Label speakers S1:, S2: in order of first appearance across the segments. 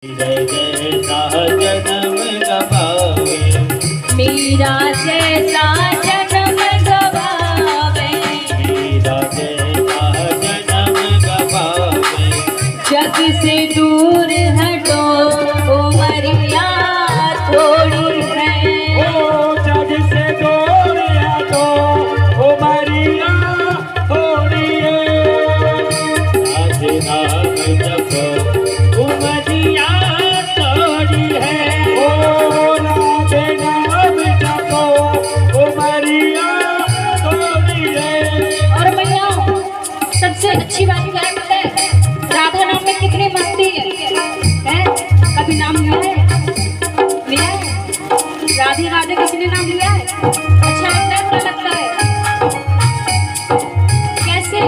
S1: जैसा जन्म गवावे,
S2: मेरा जैसा जन्म गवावे,
S1: मेरा जैसा जन्म गवावे।
S2: जग से दूर हटो ओ मरिया थोड़ी है,
S1: ओ जग से दूर हटो ओ मरिया थोड़ी है। राधे नाम जपो ओ मरिया थोड़ी है, ओ राधे नाम जपो ओ मरिया थोड़ी है।
S2: और भैया सबसे अच्छी बात क्या है पता है? राधा नाम में कितनी मस्ती है? कभी नाम लिया है? लिया है? राधे राधे किसने नाम लिया है? अच्छा लगता है, बुरा लगता है? कैसे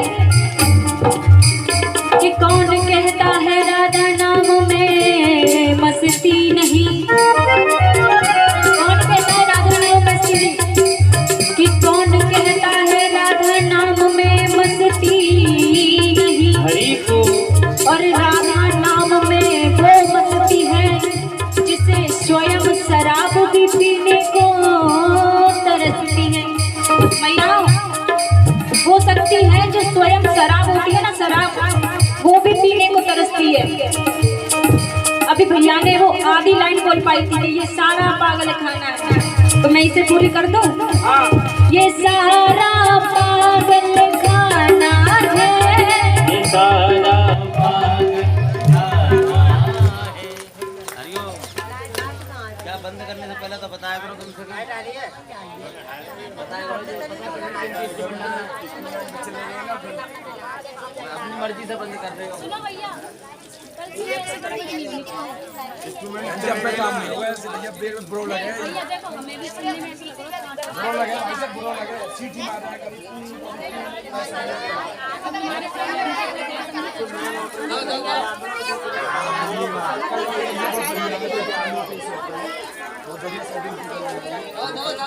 S2: कि कौन कहता है राधा नाम में मस्ती नहीं? कौन कहता है राधा नाम में मस्ती नहीं? कि कौन कहता है राधा नाम में मस्ती नहीं?
S1: हरि को
S2: और राधा नाम में वो मस्ती है जिसे स्वयं शराब भी पीने को तरसती है। मैया वो शक्ति है जो स्वयं शराब होती है ना, शराब वो भी पीने को तरसती है। अभी भैया ने वो आधी लाइन बोल पाई थी कि ये सारा पागल खाना है, तो मैं इसे पूरी कर दूं। ये सारा पागल खाना है,
S1: ये सारा
S3: क्या बंद करने से पहले तो बताया करो कम से कम। बताया करो अपनी मर्जी से बंद कर देगा।
S4: जब पे काम नहीं होगा जब देर में ब्रो लगे ब्रो लगे ऐसे ब्रो लगे सीटी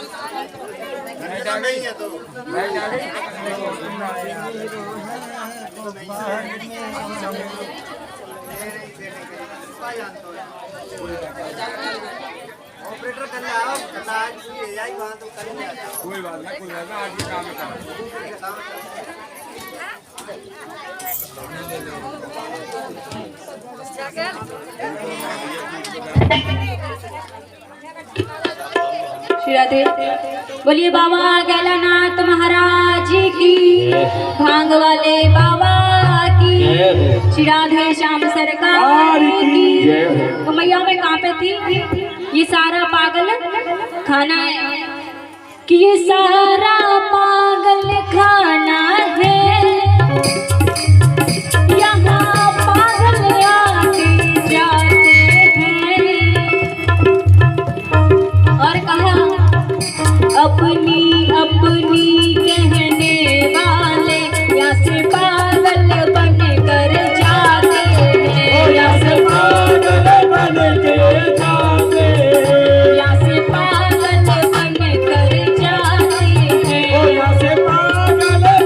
S4: मारने का नहीं है तो
S3: ऑपरेटर कर आओ यही वहाँ तो करेंगे।
S4: कोई बात नहीं आज भी काम है।
S2: श्री राधे बोलिए बाबा गैलानाथ महाराज की, भांग वाले बाबा की, श्री राधे श्याम सरकार की। तो मैया मैं कहाँ पे थी? ये सारा पागल खाना है कि ये सारा पागल खाना है, यहाँ पागल आते जाते हैं। और कहा अपनी अपनी कहने वाले यहाँ से पागल बन कर जाते हैं, यहाँ से
S1: पागल बन के जाते,
S2: यहाँ से पागल बन कर जाते हैं।
S1: यहाँ से पागल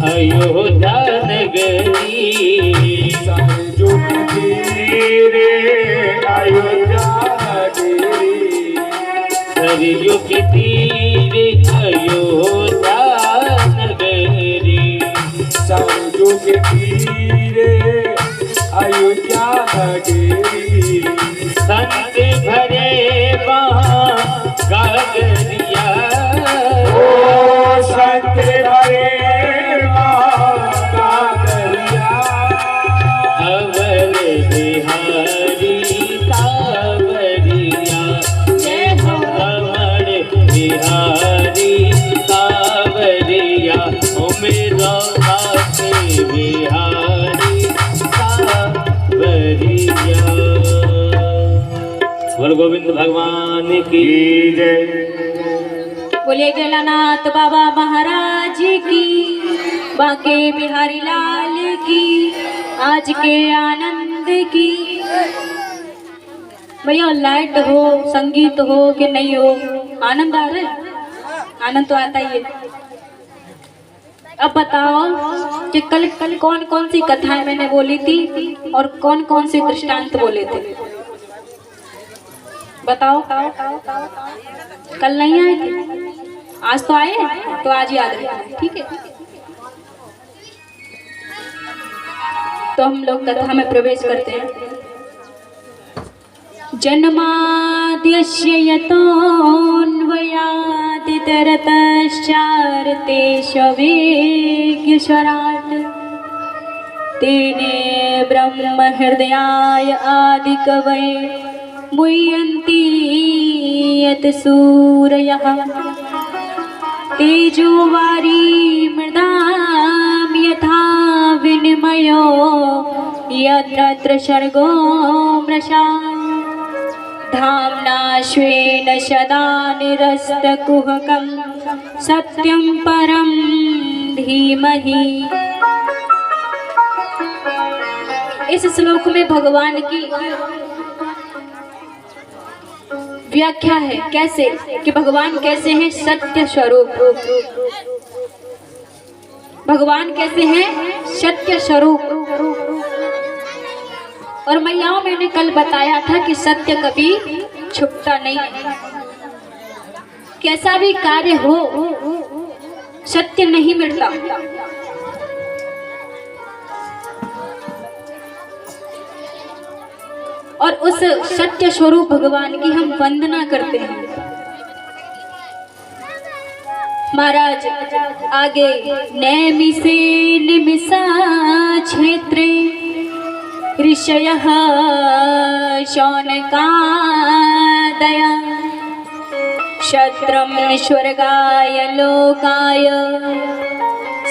S1: अयोध्या नगरी
S4: सरयुग तीरे अयोध्या नगरी
S1: सरयुग तीरे अयोध्या नगरी
S4: सरयुग तीरे अयोध्या नगरी
S1: संत भरे वहाँ गागरिया
S4: संत भरे
S1: अवर बिहारी कांवरिया जय हो अवर बिहारी कांवरिया ओ मेरा आके बिहारी कांवरिया। बोल गोविंद भगवान की जय।
S2: बोले गेलानाथ बाबा महाराज की, बाके बिहारी लाल की, आज के आनंद की। भैया लाइट हो, संगीत हो कि नहीं हो, आनंद आ रहा है? आनंद तो आता ही है। अब बताओ कि कल कौन कौन सी कथाएं मैंने बोली थी और कौन कौन से दृष्टांत बोले थे? बताओ। कल नहीं आए थे, आज तो आए, तो आज याद रखना, ठीक है? तो हम लोग कथा में प्रवेश करते हैं। जन्माद्यस्य यतोऽन्वयादितरतश्चार्तेष्वभिज्ञस्वराट् तेने ब्रह्म हृदयाय आदिकवये मुह्यन्ति यत् सूरयः तेजोवारी मृदां यथा विनिमयो यत्र सर्गो मृषा धाम्ना स्वेन सदा निरस्तकुहकं सत्यं परं धीमहि। इस श्लोक में भगवान की व्याख्या है कैसे कि भगवान कैसे हैं? सत्य स्वरूप। भगवान कैसे हैं? सत्य स्वरूप। और मैयाओं मैंने कल बताया था कि सत्य कभी छुपता नहीं है। कैसा भी कार्य हो, सत्य नहीं मिटता। और उस सत्य स्वरूप भगवान की हम वंदना करते हैं। महाराज आगे नैमिषे निमिषा क्षेत्रे ऋषयः शौनकादया क्षत्रं स्वर्गाय लोकाय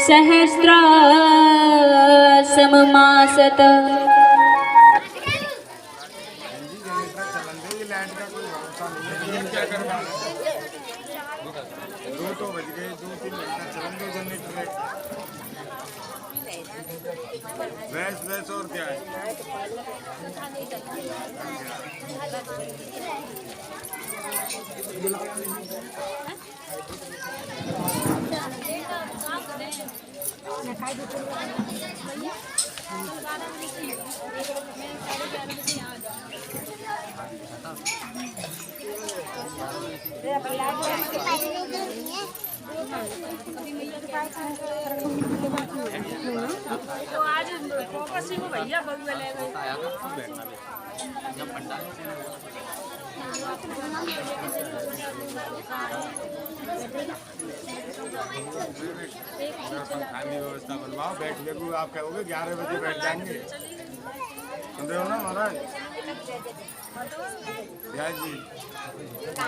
S2: सहस्रासममासत।
S4: वैस और क्या है?
S2: तो आज फोकस ही को भैया बगल ले गए।
S4: खाने व्यवस्था बनवाओ, बैठने को आप कहोगे 11 बजे बैठ जाएंगे। सुन रहे हो ना महाराज? जी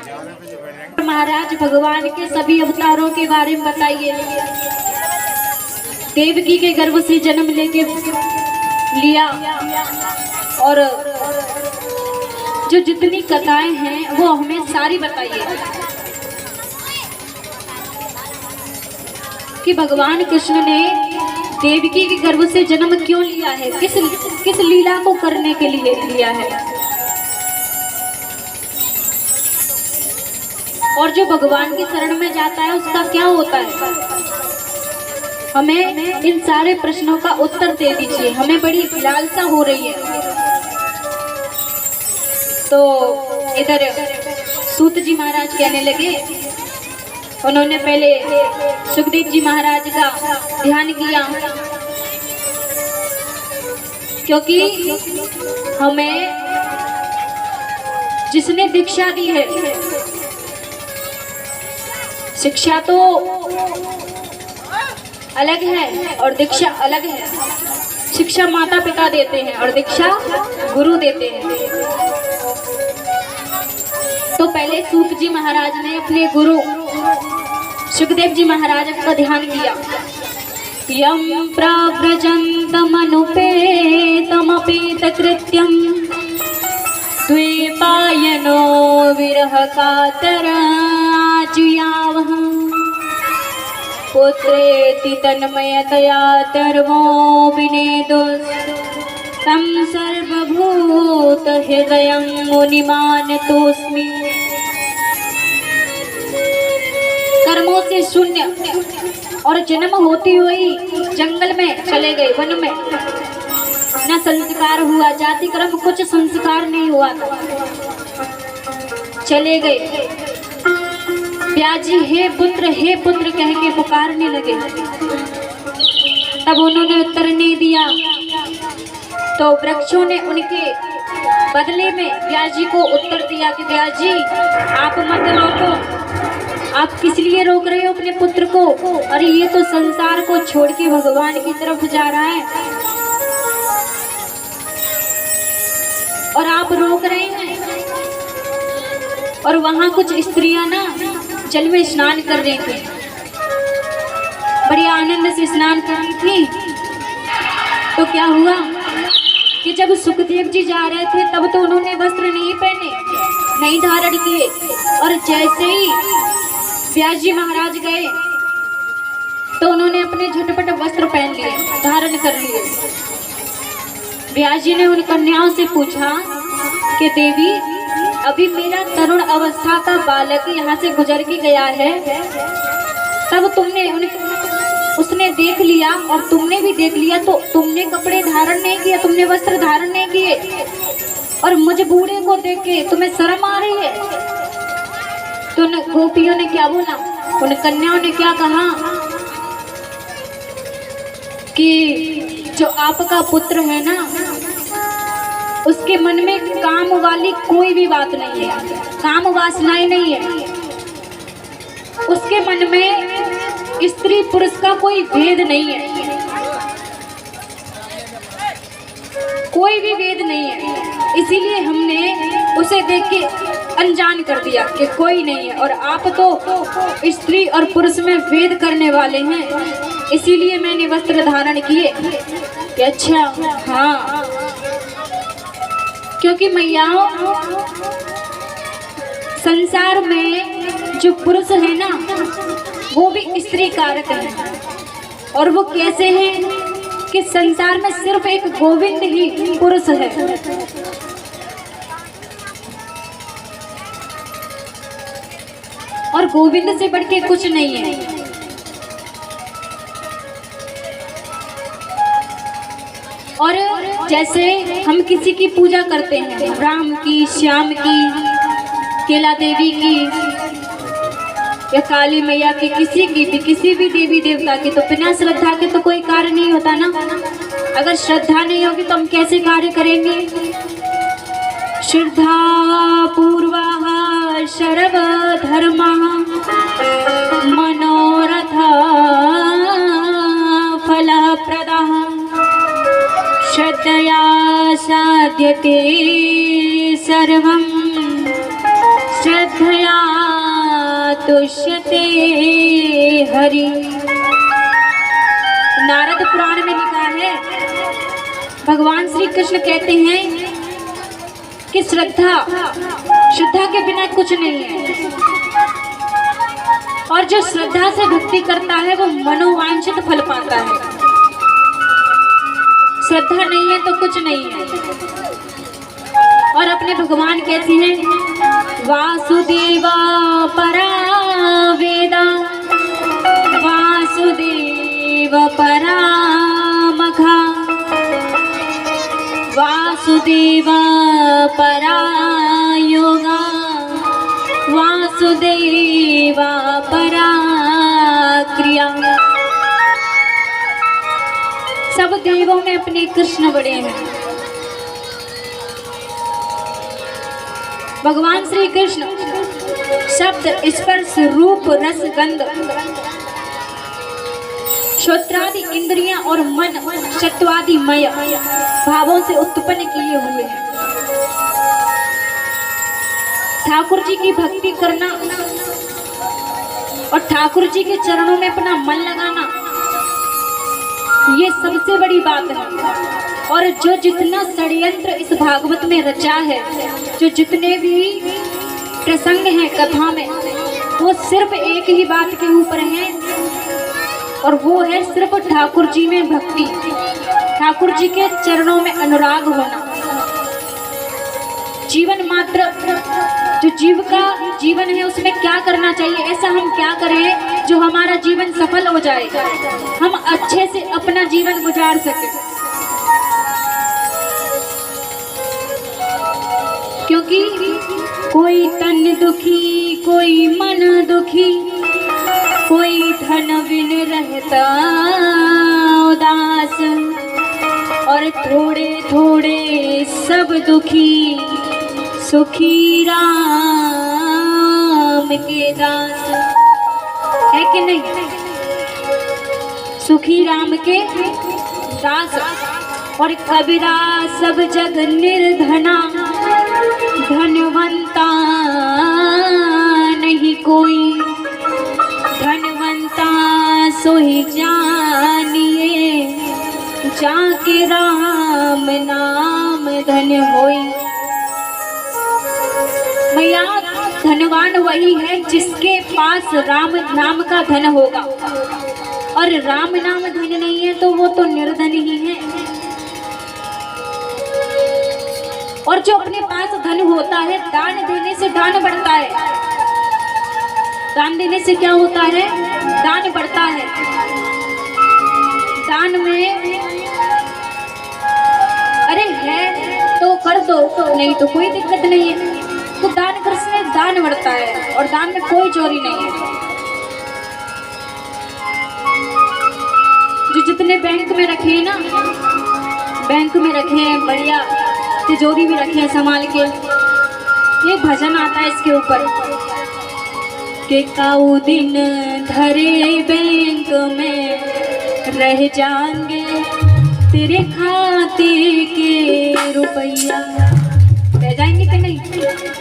S4: 11 बजे बैठ जाएंगे।
S2: महाराज भगवान के सभी अवतारों के बारे में बताइए। देवकी के गर्भ से जन्म लेके लिया और जो जितनी कथाएं हैं वो हमें सारी बताइए कि भगवान कृष्ण ने देवकी के गर्भ से जन्म क्यों लिया है, किस लीला को करने के लिए लिया है, और जो भगवान की शरण में जाता है उसका क्या होता है। हमें इन सारे प्रश्नों का उत्तर दे दीजिए, हमें बड़ी लालसा हो रही है। तो इधर सूत जी महाराज कहने लगे, उन्होंने पहले सुखदेव जी महाराज का ध्यान किया, क्योंकि हमें जिसने दीक्षा दी है, शिक्षा तो अलग है और दीक्षा अलग है। शिक्षा माता पिता देते हैं और दीक्षा गुरु देते हैं। तो पहले सूत जी महाराज ने अपने गुरु सुखदेव जी महाराज का ध्यान किया। यम प्रव्रजन्तमनुपेतमपेत कृत्यं द्वैपायनो विरह कातराजुयावः पुत्रेति तन्मयतया तर्वो विनेदुस् तं सर्वभूत हृदयं मुनिमानतोऽस्मि। कर्मों से शून्य और जन्म होती हुई जंगल में चले गए, वन में न संस्कार हुआ, जाति कर्म कुछ संस्कार नहीं हुआ था, चले गए। ब्याजी हे पुत्र कह के पुकारने लगे। तब उन्होंने उत्तर नहीं दिया तो वृक्षों ने उनके बदले में ब्याजी को उत्तर दिया कि ब्याजी आप मत रोको, आप किस लिए रोक रहे हो अपने पुत्र को? अरे ये तो संसार को छोड़ के भगवान की तरफ जा रहा है और आप रोक रहे हैं। और वहां कुछ स्त्रियां ना जल में स्नान कर रही थी, बड़ी आनंद से स्नान कर रही थी। तो क्या हुआ कि जब सुखदेव जी जा रहे थे तब तो उन्होंने वस्त्र नहीं पहने, नहीं धारण किए, और जैसे ही व्यास जी महाराज गए तो उन्होंने अपने झटपट वस्त्र पहन लिए, धारण कर लिए। व्यास जी ने उन कन्याओं से पूछा कि देवी, अभी मेरा तरुण अवस्था का बालक यहाँ से गुजर के गया है, तब तुमने उसने देख लिया और तुमने भी देख लिया, तो तुमने कपड़े धारण नहीं किए, तुमने वस्त्र धारण नहीं किए, और मुझ बूढ़े को देख के तुम्हें शर्म आ रही है। तो उन गोपियों ने क्या बोला, उन कन्याओं ने क्या कहा कि जो आपका पुत्र है ना, उसके मन में काम वाली कोई भी बात नहीं है, काम वासनाएं नहीं है, उसके मन में स्त्री पुरुष का कोई भेद नहीं है, कोई भी भेद नहीं है। इसीलिए हमने उसे देख के अनजान कर दिया कि कोई नहीं है, और आप तो स्त्री और पुरुष में भेद करने वाले हैं, इसीलिए मैंने वस्त्र धारण किए। अच्छा हाँ, क्योंकि मैयाओं, संसार में जो पुरुष है ना वो भी स्त्री कारक है। और वो कैसे हैं कि संसार में सिर्फ एक गोविंद ही पुरुष है। और गोविंद से बढ़ के कुछ नहीं है। और जैसे हम किसी की पूजा करते हैं, राम की, श्याम की, केला देवी की, या काली मैया की, किसी भी देवी देवता की, तो बिना श्रद्धा के तो कोई कार्य नहीं होता ना। अगर श्रद्धा नहीं होगी तो हम कैसे कार्य करेंगे। श्रद्धा पूर्वः सर्व धर्म मनोरथ फलप्रदः श्रद्धया साध्यते सर्वं श्रद्धया तुष्यते हरि। नारद पुराण में लिखा है, भगवान श्री कृष्ण कहते हैं कि श्रद्धा के बिना कुछ नहीं है, और जो श्रद्धा से भक्ति करता है वो मनोवांछित फल पाता है। श्रद्धा नहीं है तो कुछ नहीं है। और अपने भगवान कैसे हैं, वासुदेवा परा वेदा वासुदेव परा मघा वासुदेव परा योगा वासुदेव परा क्रिया। सब देवों में अपने कृष्ण बड़े हैं। भगवान श्री कृष्ण शब्द स्पर्श रूप रस गंध श्रोत्रादि इंद्रियां और मन चत्वादि मय भावों से उत्पन्न किए हुए हैं। ठाकुर जी की भक्ति करना और ठाकुर जी के चरणों में अपना मन लगाना, ये सबसे बड़ी बात है। और जो जितना षड्यंत्र इस भागवत में रचा है, जो जितने भी प्रसंग हैं कथा में, वो सिर्फ एक ही बात के ऊपर है, और वो है सिर्फ ठाकुर जी में भक्ति, ठाकुर जी के चरणों में अनुराग होना। जीवन मात्र, जो जीव का जीवन है उसमें क्या करना चाहिए, ऐसा हम क्या करें जो हमारा जीवन सफल हो जाए, हम अच्छे से अपना जीवन गुजार सके। क्योंकि कोई तन दुखी, कोई मन दुखी, कोई धन बिन रहता उदास, और थोड़े थोड़े सब दुखी, सुखी राम के दास। है कि नहीं? सुखी राम के दास। और कबीरा सब जग निर्धना, धनवंता नहीं कोई, धनवंता सोई जानिए, जाके राम नाम धन होई। मैया, धनवान वही है जिसके पास राम नाम का धन होगा, और राम नाम धन नहीं है तो वो तो निर्धन ही है। और जो अपने पास धन होता है, दान देने से दान बढ़ता है। दान देने से क्या होता है? दान बढ़ता है। दान में अरे है तो कर दो, नहीं तो कोई दिक्कत नहीं है। तो दान कर से दान बढ़ता है, और दान में कोई चोरी नहीं है। जो जितने बैंक में रखे हैं ना, बैंक में रखे हैं, बढ़िया तिजोरी भी रखे हैं संभाल के। ये भजन आता है इसके ऊपर कि काऊ दिन धरे बैंक में रह जाएंगे तेरे खाते के रुपया। रह जाएंगे कि नहीं?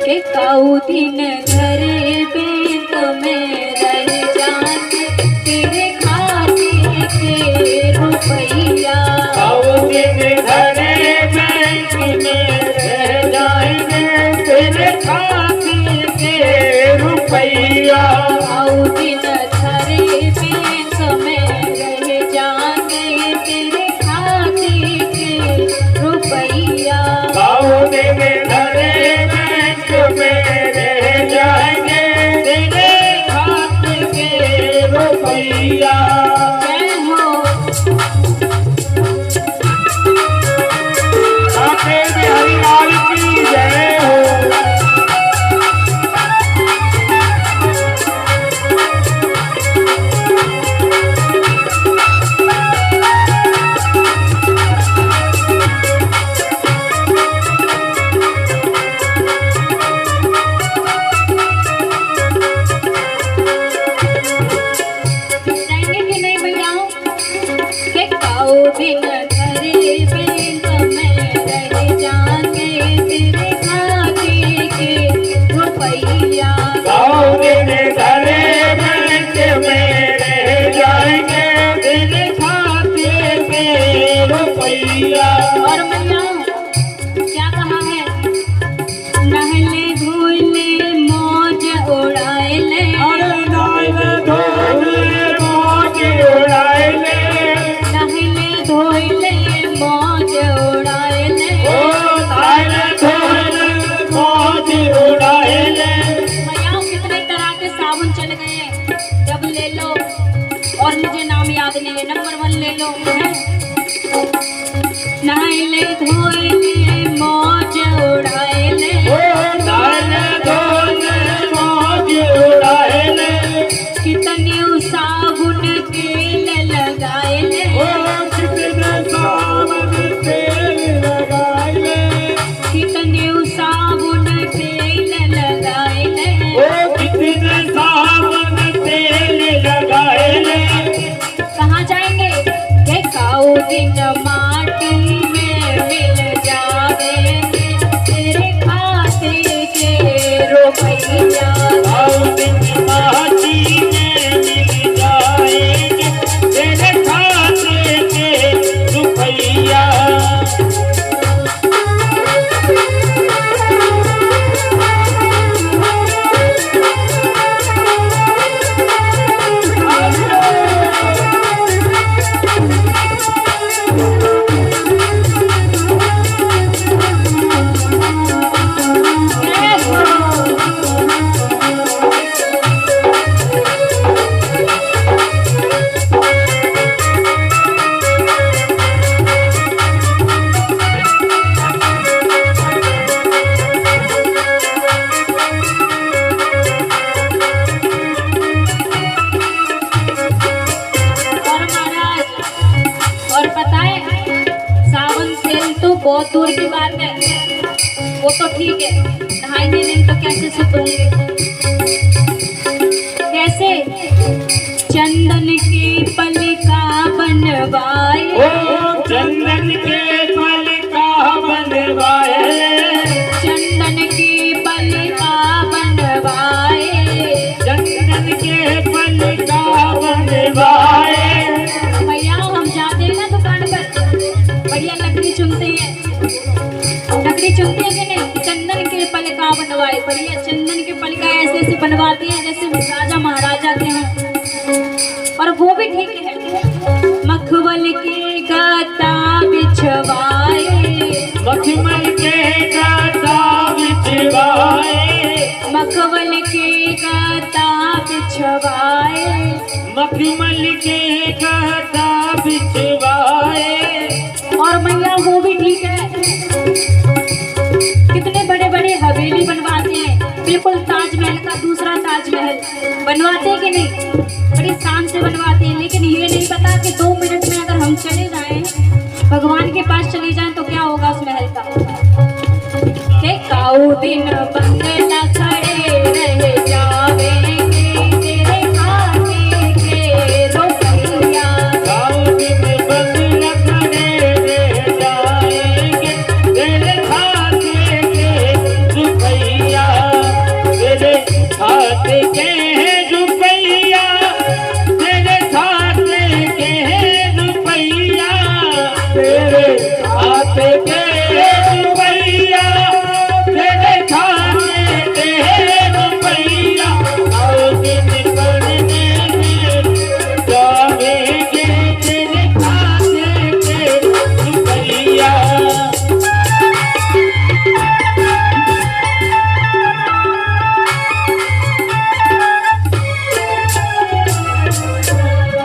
S2: कि काऊ दिन धरे बैंक में रह जाएंगे तेरे खाते के रुपया।
S1: काऊ दिन धरे बैंक में रह जाएंगे तेरे खाते के रुपया।
S2: काऊ दिन धरे बैंक में रह जाएंगे तेरे खाते के रुपया।
S1: काऊ दिन धरे बैंक में रह जाएंगे तेरे खाते
S2: चल गए हैं, जब ले लो और मुझे नाम याद नहीं है, नंबर 1 ले लो। नहाए ले धोए ले मौज उड़ाए ले, कितने साबुन तेल लगाए ले, कितने साबुन तेल लगाए ले, कहाँ जाएंगे के काऊ दिन माटी में मिल जावेंगे, तेरे खाते के रुपया। बहुत दूर की बात है, वो तो ठीक है, नहाएंगे नहीं तो कैसे शुद्ध होंगे? कैसे चंदन की पलिका बनवाए,
S1: चंदन के पलिका बनवाए,
S2: चंदन की पलिका बनवाए,
S1: चंदन के पलिका बनवाए।
S2: भैया हम जाते हैं ना दुकान पर, बढ़िया लकड़ी चुनते हैं, लकड़ी चुनते हैं कि नहीं, चंदन के पलिका बनवाए, बढ़िया चंदन के पलिका ऐसे ऐसे बनवाते हैं जैसे राजा महाराजा के हैं, और वो भी ठीक है। मखमल के गद्दा बिछवाए,
S1: मखमल के गद्दा बिछवाए,
S2: मखमल के गद्दा बिछवाए,
S1: मखमल के गद्दा बिछवाए।
S2: और मैया वो भी ठीक है, कितने बड़े बड़े हवेली बनवाते हैं, बिल्कुल ताजमहल का दूसरा ताजमहल बनवाते हैं कि नहीं, बड़ी शान से बनवाते हैं। लेकिन ये नहीं पता कि 2 मिनट में अगर हम चले जाएं, भगवान के पास चले जाएं तो क्या होगा उस महल का। के काऊ दिन बंगला खड़े रह जावेंगे, तेरे खाते के रुपया।
S1: काऊ दिन बंगला खड़े रह जाएंगे, तेरे खाते के रुपया, तेरे खाते के रुपया, तेरे खाते के रुपया, तेरे खाते के रुपया, तेरे खाते के रुपया। काऊ दिन बनने में जावेंगे, तेरे खाते के रुपया।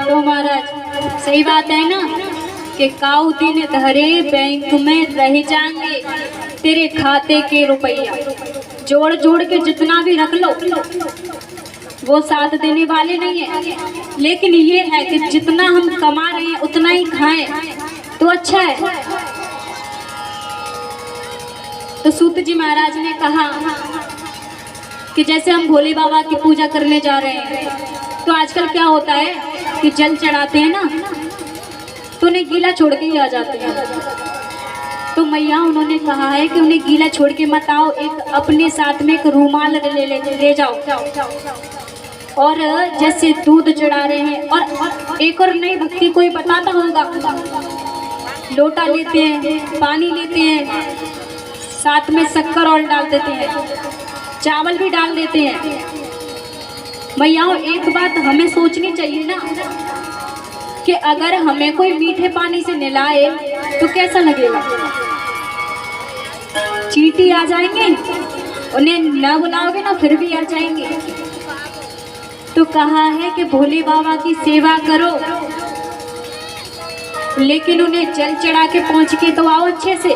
S2: तो महाराज सही बात है ना कि काऊ दिन धरे बैंक में रह जाएंगे, तेरे खाते के रुपया। जोड़ जोड़ के जितना भी रख लो वो साथ देने वाले नहीं है, लेकिन ये है कि जितना हम कमा रहे हैं उतना ही खाएं तो अच्छा है। तो सूत जी महाराज ने कहा कि जैसे हम भोले बाबा की पूजा करने जा रहे हैं, तो आजकल क्या होता है कि जल चढ़ाते हैं ना, तो उन्हें गीला छोड़ के ही आ जाते हैं। तो मैया उन्होंने कहा है कि उन्हें गीला छोड़ के मत आओ, एक अपने साथ में एक रूमाल ले जाओ, और जैसे दूध चढ़ा रहे हैं, और एक और नई भक्ति कोई बताता होगा, लोटा लेते हैं, पानी लेते हैं, साथ में शक्कर और डाल देते हैं, चावल भी डाल देते हैं। मैयाओं एक बात हमें सोचनी चाहिए ना कि अगर हमें कोई मीठे पानी से नहलाए तो कैसा लगेगा? चींटी आ जाएंगे, उन्हें न बुलाओगे ना फिर भी आ जाएंगे। तो कहा है कि भोले बाबा की सेवा करो, लेकिन उन्हें जल चढ़ा के पहुंच के तो आओ अच्छे से।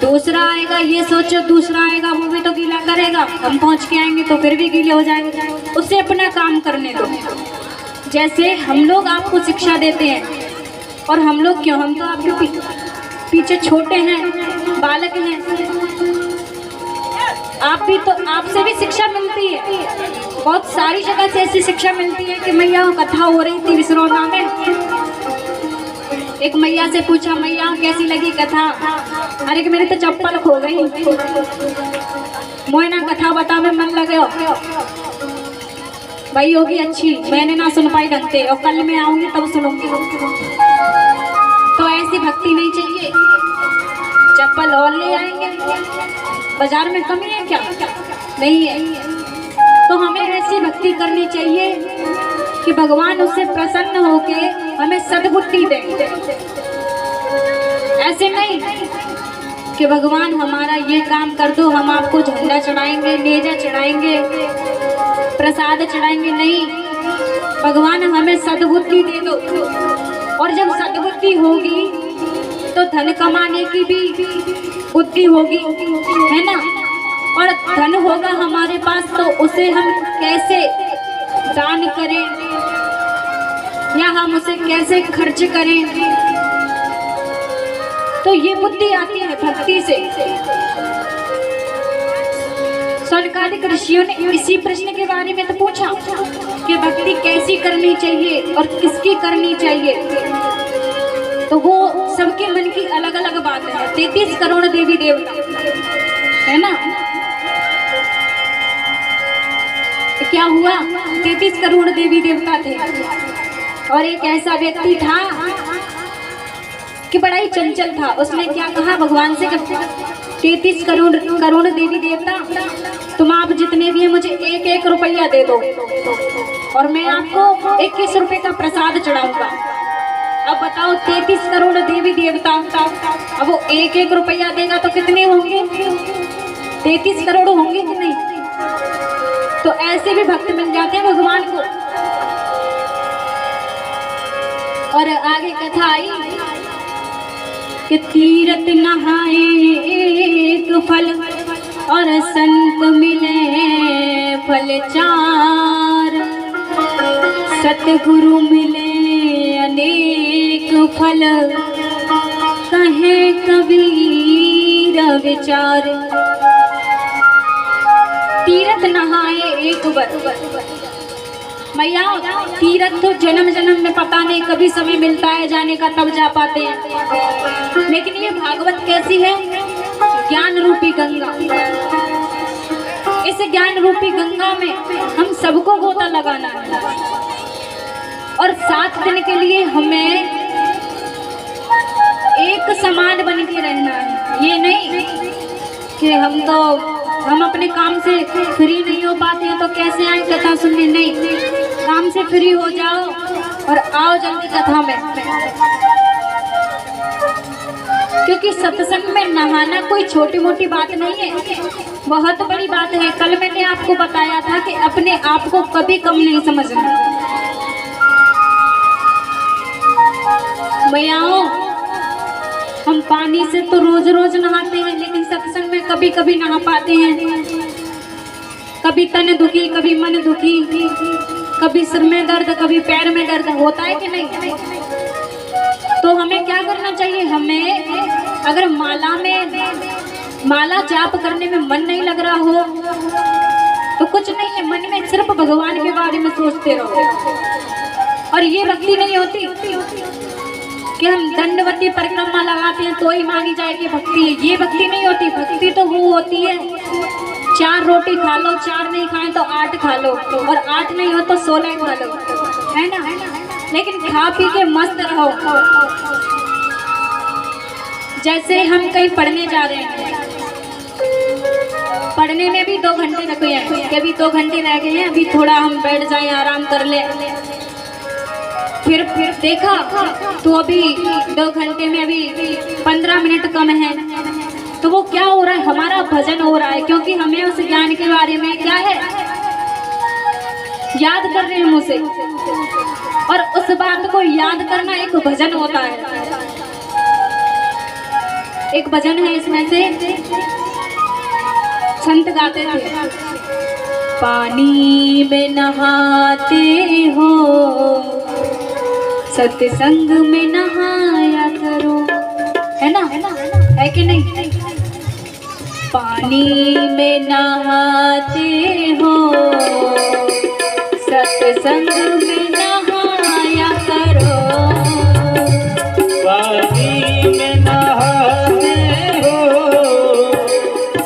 S2: दूसरा आएगा ये सोचो, दूसरा आएगा वो भी तो गीला करेगा, हम पहुंच के आएंगे तो फिर भी गीले हो जाएंगे। उससे अपना काम करने दो। जैसे हम लोग आपको शिक्षा देते हैं, और हम लोग क्यों, हम तो आपके पीछे छोटे हैं, बालक हैं। आप भी तो, आपसे भी शिक्षा मिलती है, बहुत सारी जगह से ऐसी शिक्षा मिलती है कि मैया कथा हो रही थी विसरोना में, एक मैया से पूछा, मैया कैसी लगी कथा? अरे कि मेरी तो चप्पल खो गई, मोहना कथा बता में मन लगे भाई, होगी अच्छी, मैंने ना सुन पाई ढंग से, और कल मैं आऊंगी तब सुनूंगी। तो ऐसी भक्ति नहीं चाहिए। चप्पल और ले आएंगे, बाजार में कमी है क्या? नहीं है। तो हमें ऐसी भक्ति करनी चाहिए कि भगवान उससे प्रसन्न होके हमें सद्बुद्धि दे। ऐसे नहीं कि भगवान हमारा ये काम कर दो, हम आपको झंडा चढ़ाएंगे, नेजा चढ़ाएंगे, प्रसाद चढ़ाएंगे। नहीं, भगवान हमें सद्बुद्धि दे दो। और जब सद्बुद्धि होगी तो धन कमाने की भी बुद्धि होगी, है ना? और धन होगा हमारे पास तो उसे हम कैसे दान करें या हम उसे कैसे खर्च करें, तो ये बुद्धि आती है भक्ति से। सौनकादिक ऋषियों ने इसी प्रश्न के बारे में तो पूछा कि भक्ति कैसी करनी चाहिए और किसकी करनी चाहिए। तो वो सबके मन की अलग अलग बात है। 33 करोड़ देवी देवता, है ना? तो क्या हुआ, 33 करोड़ देवी देवता थे, और एक ऐसा व्यक्ति था कि बड़ा ही चंचल था। उसने क्या कहा भगवान से, 33 करोड़ देवी देवता, तुम आप जितने भी हैं मुझे 1-1 रुपया दे दो, और मैं आपको 21 रुपए का प्रसाद चढ़ाऊंगा। अब बताओ, 33 करोड़ देवी देवता, अब वो 1-1 रुपया देगा तो कितने होंगे? 33 करोड़ होंगे कि नहीं? तो ऐसे भी भक्त मिल जाते हैं भगवान को। और आगे कथा आई कि तीर्थ नहाए एक फल, और संत मिले फल 4, सतगुरु मिले अनेक फल, कहे कबीर विचार। तीर्थ नहाए एक बार, मैया तीर्थ तो जन्म जन्म में पता नहीं कभी समय मिलता है जाने का, तब जा पाते हैं। लेकिन ये भागवत कैसी है? ज्ञान रूपी गंगा। इस ज्ञान रूपी गंगा में हम सबको गोता लगाना है, और 7 दिन के लिए हमें एक समान बन के रहना है। ये नहीं कि हम अपने काम से फ्री नहीं हो पाते हैं तो कैसे आए कथा सुनने। नहीं, काम से फ्री हो जाओ और आओ जल्दी कथा में, क्योंकि सत्संग में नहाना कोई छोटी मोटी बात नहीं है, बहुत बड़ी बात है। कल मैंने आपको बताया था कि अपने आप को कभी कम नहीं समझना। भैयाओ, हम पानी से तो रोज रोज नहाते हैं, लेकिन सत्संग में कभी कभी नहा पाते हैं। कभी तन दुखी, कभी मन दुखी, कभी सिर में दर्द, कभी पैर में दर्द होता है कि नहीं? तो हमें क्या करना चाहिए? हमें अगर माला जाप करने में मन नहीं लग रहा हो तो कुछ नहीं है, मन में सिर्फ भगवान के बारे में सोचते रहो। और ये भक्ति नहीं होती कि हम दंडवती परिक्रमा लगाते हैं तो ही मानी जाएगी भक्ति। ये भक्ति नहीं होती। भक्ति तो वो होती है 4 रोटी खा लो, 4 नहीं खाए तो 8 खा लो, और 8 नहीं हो तो 16 खा लो, है ना? लेकिन खा पी के मस्त रहो। जैसे हम कहीं पढ़ने जा रहे हैं, पढ़ने में भी 2 घंटे रखे हैं कि अभी 2 घंटे रह गए हैं, अभी थोड़ा हम बैठ जाएं, आराम कर ले। फिर देखा तो अभी 2 घंटे में अभी 15 मिनट कम है, तो वो क्या हो रहा है? हमारा भजन हो रहा है, क्योंकि हमें उस ज्ञान के बारे में क्या है, याद कर रहे हैं मुझे, और उस बात को याद करना एक भजन होता है। एक भजन है, इसमें से संत गाते थे, पानी में नहाते हो सत्संग में नहाया करो, है ना, है कि नहीं? पानी में नहाते हो सत्संग में नहाया करो,
S1: पानी में नहाते हो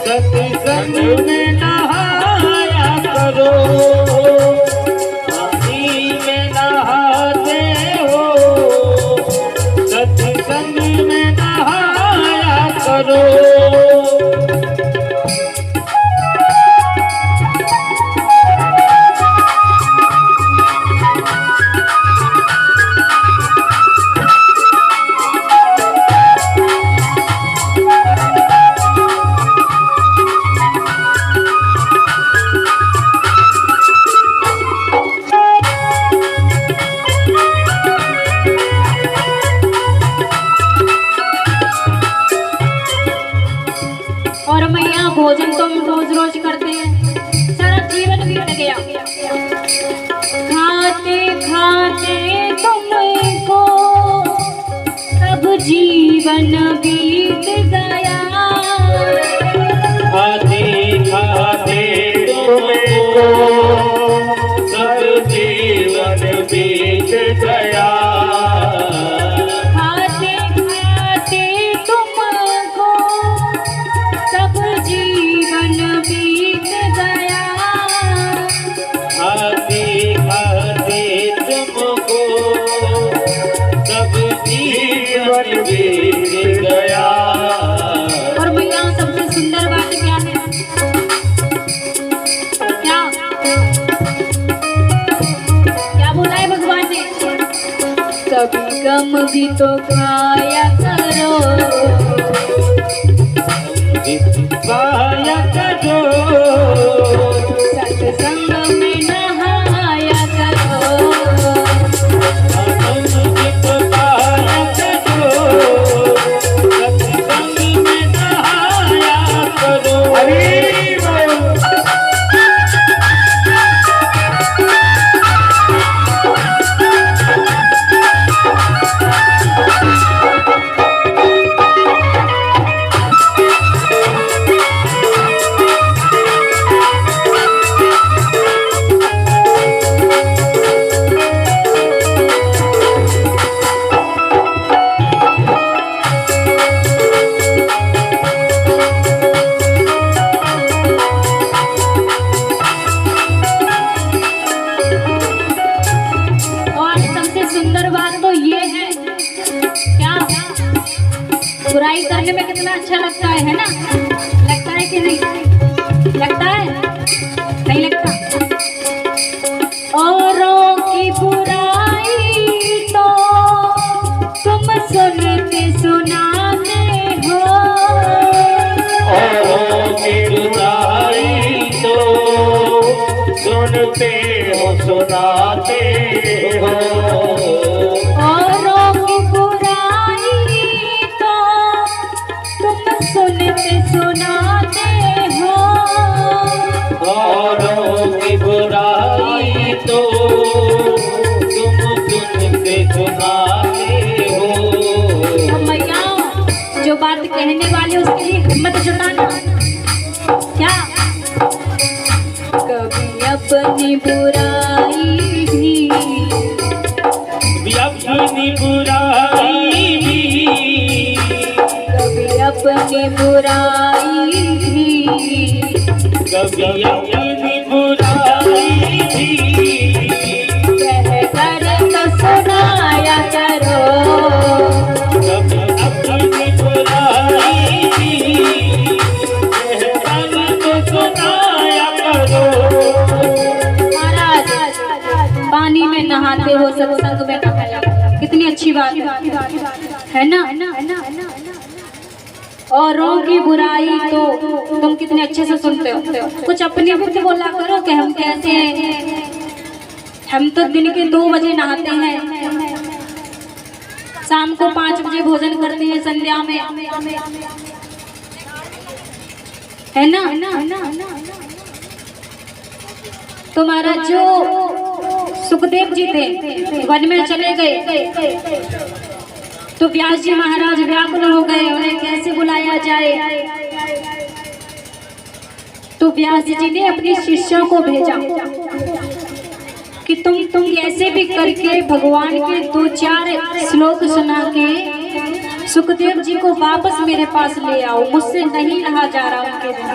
S1: सत्संग में नहाया करो, पानी में नहाते हो सत्संग में नहाया करो।
S2: और मैया भोजन तो हम रोज रोज करते हैं, सारा जीवन बीत गया, खाते खाते तुमको सब जीवन बीत गया,
S1: खाते खाते तुमको सब जीवन बीत गया,
S2: खाते खाते तुमको सब जीवन बीत गया,
S1: खाते खाते तुमको सब जीवन बीत गया।
S2: और मैया सबसे सुंदर बात क्या है, क्या क्या बोला है भगवान ने, कभी गम भी तो खाया करो,
S1: पाया करो
S2: सत्संग में नहाया करो,
S1: पाया करो सत्संग में नहाया करो।
S2: और सबसे सुंदर बात तो ये है, क्या बुराई करने में कितना अच्छा लगता है ना, लगता है कि नहीं, लगता है, नहीं लगता? औरों की बुराई तो तुम सुनते सुनाते हो,
S1: औरों की बुराई तो सुनते हो सुनाते हो,
S2: औरों की बुराई तो तुम सुनते सुनाते हो,
S1: औरों की बुराई तो तुम सुनते सुनाते हो।
S2: मैया जो बात कहने वाले उसके लिए हिम्मत जुटाना, क्या कभी अपनी बुराई भी,
S1: अपनी बुराई भी,
S2: कभी अपनी बुराई भी,
S1: कभी अपनी बुराई भी
S2: कह कर तो सुनाया करो,
S1: कभी अपनी बुराई भी कहकर तो सुनाया करो।
S2: महाराज पानी में नहाते हो सत्संग में नहाया, कितनी अच्छी बात है ना, औरों की बुराई तो तुम कितने अच्छे से सुनते हो, कुछ अपनी भी तो बोला करो कि हम कैसे हैं, हम तो दिन के 2 बजे नहाते हैं, शाम को 5 बजे भोजन करते हैं संध्या में, है ना। तो महाराज जो सुखदेव जी थे वन में चले गए, तो व्यास जी महाराज व्याकुल हो गए, उन्हें कैसे बुलाया जाए। तो व्यास जी ने अपने शिष्यों को भेजा कि तुम कैसे भी करके भगवान के 2-4 श्लोक सुना के सुखदेव जी को वापस मेरे पास ले आओ, मुझसे नहीं रहा जा रहा उनके बिना।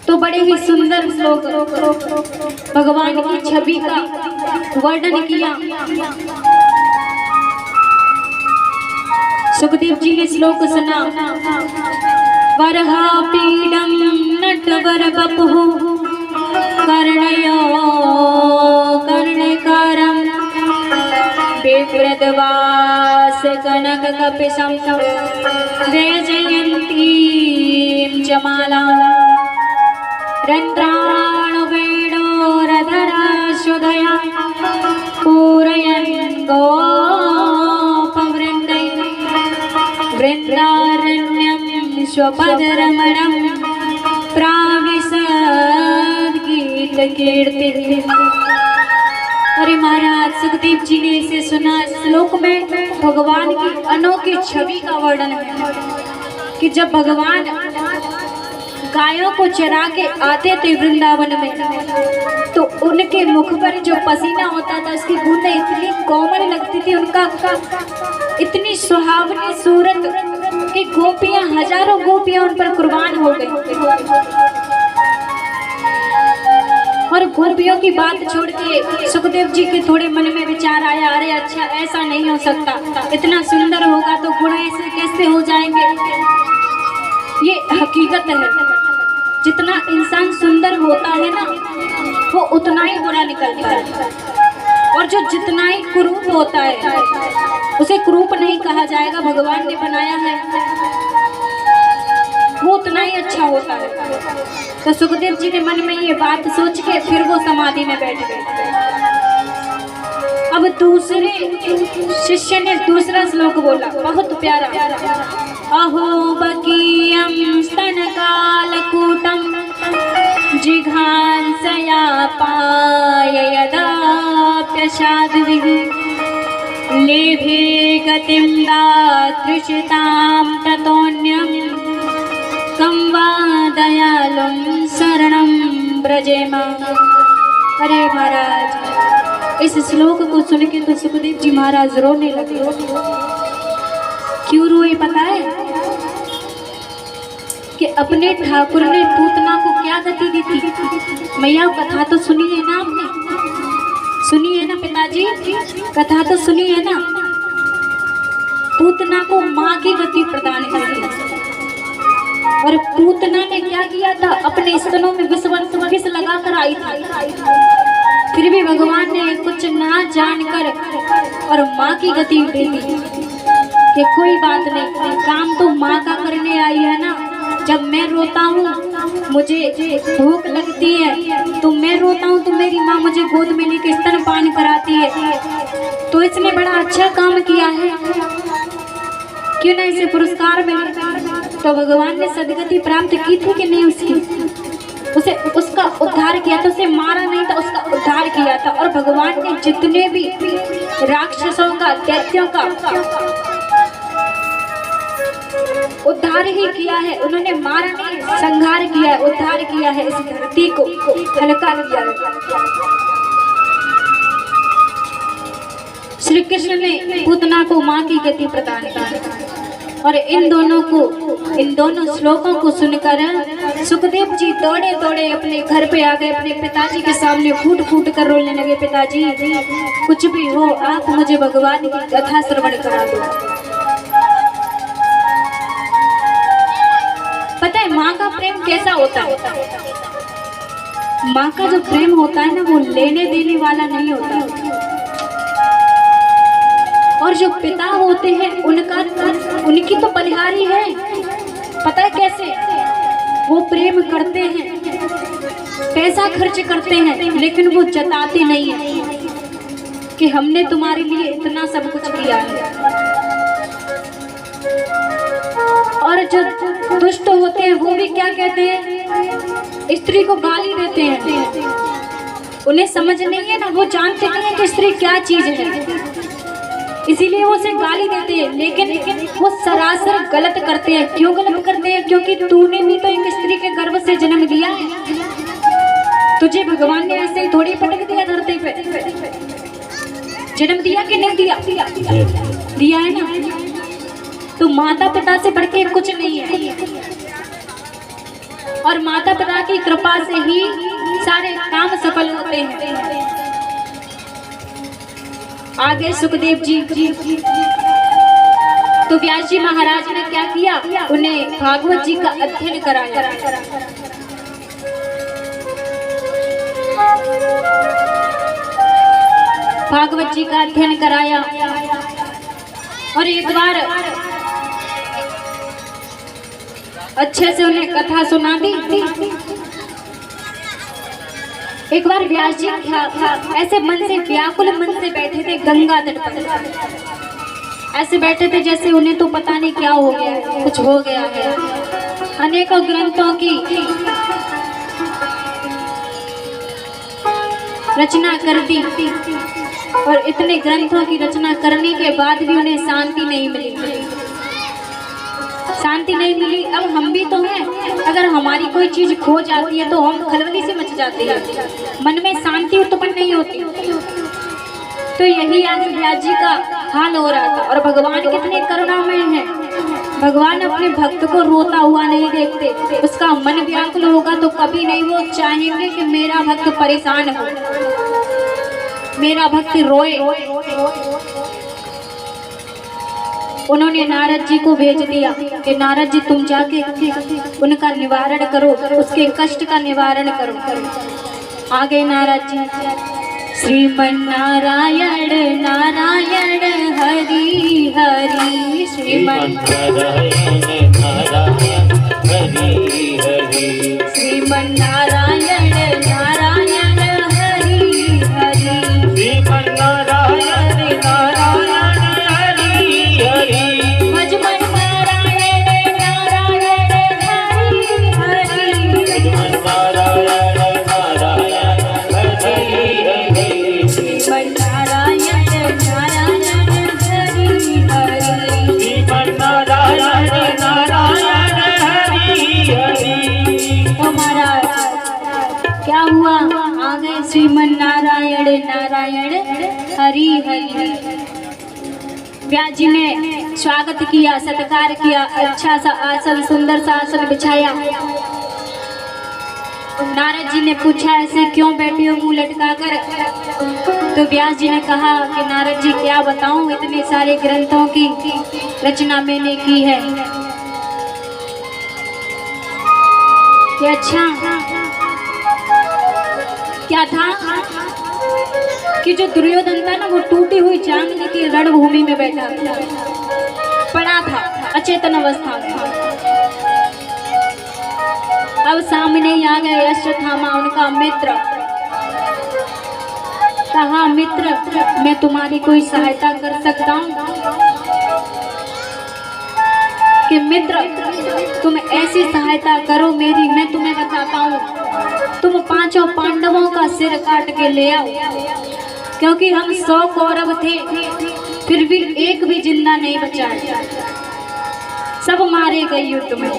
S2: तो बड़े ही सुंदर श्लोक भगवान की छवि का वर्णन किया। सुखदेव जी ने श्लोक सुना, वरहा पीडम नटवर बपहु कर्णयो कर्णकारं विप्रदवास कनक कपिशं वैजयन्तीं च मालां रन्ध्राण वेणोरधरा सुधया पूरयन् गोपवृन्दै वृन्दारण्यं स्वपदरमणं प्राविशद गीत कीर्ति। अरे महाराज सुखदेव जी ने इसे सुना। श्लोक में भगवान की अनोखी छवि का वर्णन है कि जब भगवान गायों को चरा के आते थे वृंदावन में, तो उनके मुख पर जो पसीना होता था उसकी बूंदें इतनी कोमल लगती थी, उनका इतनी सुहावनी सूरत कि गोपियां, हजारों गोपियां उन पर कुर्बान हो गई। और गोपियों की बात छोड़ के सुखदेव जी के थोड़े मन में विचार आया, अरे अच्छा ऐसा नहीं हो सकता, इतना सुंदर होगा तो गुण ऐसे कैसे हो जाएंगे। ये हकीकत है, जितना इंसान सुंदर होता है ना वो उतना ही बुरा निकलता है, और जो जितना ही कुरूप होता है उसे कुरूप नहीं कहा जाएगा, भगवान ने बनाया है वो उतना ही अच्छा होता है। तो सुखदेव जी ने मन में ये बात सोच के फिर वो समाधि में बैठ गए। अब दूसरे शिष्य ने दूसरा श्लोक बोला, बहुत प्यारा, अहो बकीयं स्तनकालकूटं जिघांसया पाय यदा प्रसादविः लेभे गतिं दातृषितां ततोऽन्यं कं वा दयालुं शरणं व्रजेम। अरे महाराज, इस श्लोक को सुन के तो सुखदेव जी महाराज रोने लगे। क्यों रोए पता है? कि अपने ठाकुर ने पूतना को क्या गति दी थी। मैया कथा तो सुनी है ना आपने, सुनी है ना पिताजी, कथा तो सुनी है ना। पूतना को माँ की गति प्रदान कर दी, और पूतना ने क्या किया था, अपने स्तनों में विष लगाकर आई थी। फिर भी भगवान ने कुछ ना जानकर और माँ की गति दे दी कि कोई बात नहीं, काम तो माँ का करने आई है ना। जब मैं रोता हूँ, मुझे भूख लगती है तो मैं रोता हूँ, तो मेरी माँ मुझे गोद में लेकर स्तनपान कराती है, तो इसने बड़ा अच्छा काम किया है, क्यों ना इसे पुरस्कार मिले। तो भगवान ने सदगति प्राप्त की थी कि नहीं उसकी, उसे उसका उद्धार किया था, उसे मारा नहीं था, उसका उद्धार किया था। और भगवान ने जितने भी राक्षसों का, दैत्यों का उद्धार ही किया है, उन्होंने मारा नहीं, संहार किया है, उद्धार किया है, इस धरती को हल्का किया है। श्री कृष्ण ने पूतना को माँ की गति प्रदान की। और इन दोनों श्लोकों को सुनकर सुखदेव जी दौड़े दौड़े अपने घर पे आ गए, अपने पिताजी के सामने फूट फूट कर रोने लगे, पिताजी कुछ भी हो आप मुझे भगवान की कथा श्रवण करा दो। पता है माँ का प्रेम कैसा होता है? माँ का जो प्रेम होता है ना वो लेने देने वाला नहीं होता, और जो पिता होते हैं उनकी तो बलिहारी है। पता है कैसे वो प्रेम करते हैं? पैसा खर्च करते हैं लेकिन वो जताते नहीं है कि हमने तुम्हारे लिए इतना सब कुछ किया है। और जो दुष्ट होते हैं वो भी क्या कहते हैं, स्त्री को गाली देते हैं। उन्हें समझ नहीं है ना, वो जानते नहीं है कि स्त्री क्या चीज है, इसीलिए वो उसे गाली देते हैं। लेकिन वो सरासर गलत करते हैं। क्यों गलत करते हैं? क्योंकि तूने भी तो एक स्त्री के गर्भ से जन्म लिया है। तुझे भगवान ने ऐसे ही थोड़ी पटक दिया धरती पे। जन्म दिया कि नहीं दिया? दिया है ना। तो माता पिता से बढ़ के कुछ नहीं है, और माता पिता की कृपा से ही सारे काम सफल होते हैं। आगे सुखदेव जी तो व्यास जी महाराज ने क्या किया, उन्हें भागवत जी का अध्ययन कराया। भागवत जी का अध्ययन कराया और एक बार अच्छे से उन्हें कथा सुना दी। एक बार व्यास जी ऐसे मन से व्याकुल मन से बैठे थे गंगा तट पर। ऐसे बैठे थे जैसे उन्हें तो पता नहीं क्या हो गया है, कुछ हो गया है। अनेकों ग्रंथों की रचना कर दी और इतने ग्रंथों की रचना करने के बाद भी उन्हें शांति नहीं मिली। शांति नहीं मिली। अब हम भी तो हैं, अगर हमारी कोई चीज खो जाती है तो हम खलबली से मच जाते हैं, मन में शांति उत्पन्न नहीं होती। तो यही आज व्यास जी का हाल हो रहा था। और भगवान कितने करुणामय हैं, भगवान अपने भक्त को रोता हुआ नहीं देखते। उसका मन व्याकुल होगा तो कभी नहीं वो चाहेंगे कि मेरा भक्त परेशान हो, मेरा भक्त रोए। उन्होंने नारद जी को भेज दिया कि नारद जी तुम जाके उनका निवारण करो, उसके कष्ट का निवारण करो। आ गए नारद जी। श्रीमन नारायण नारायण हरि हरि, श्रीमन
S1: नारायण नारायण हरि हरि,
S2: श्रीमन नारायण नारायण हरि हरि,
S1: श्रीमन नारायण नारायण हरि हरि,
S2: भजमन नारायण नारायण हरि हरि,
S1: भजमन नारायण नारायण हरि हरि,
S2: श्रीमन नारायण नारायण हरि हरि,
S1: श्रीमन नारायण नारायण हरि हरि।
S2: तो महाराज क्या हुआ? आ गए श्रीमन नारायण नारायण हरि हरि। व्यास जी ने स्वागत किया, सत्कार किया, अच्छा सा आसन, सुंदर सा आसन बिछाया। नारद जी ने पूछा ऐसे क्यों बैठे हो मुंह लटका कर? तो व्यास जी ने कहा कि नारद जी क्या बताऊं, इतने सारे ग्रंथों की रचना मैंने की है। कि अच्छा क्या था कि जो दुर्योधन था ना, वो टूटी हुई जांघ की रणभूमि में बैठा था, पड़ा था अचेतन अवस्था में। अब सामने ही आ गए अश्वत्थामा, उनका मित्र। कहा मित्र मैं तुम्हारी कोई सहायता कर सकता हूँ? कि मित्र तुम ऐसी सहायता करो मेरी, मैं तुम्हें बताता हूँ। तुम पांचों पांडवों का सिर काट के ले आओ, क्योंकि हम 100 कौरव थे फिर भी एक भी जिंदा नहीं बचा, सब मारे गए युद्ध में।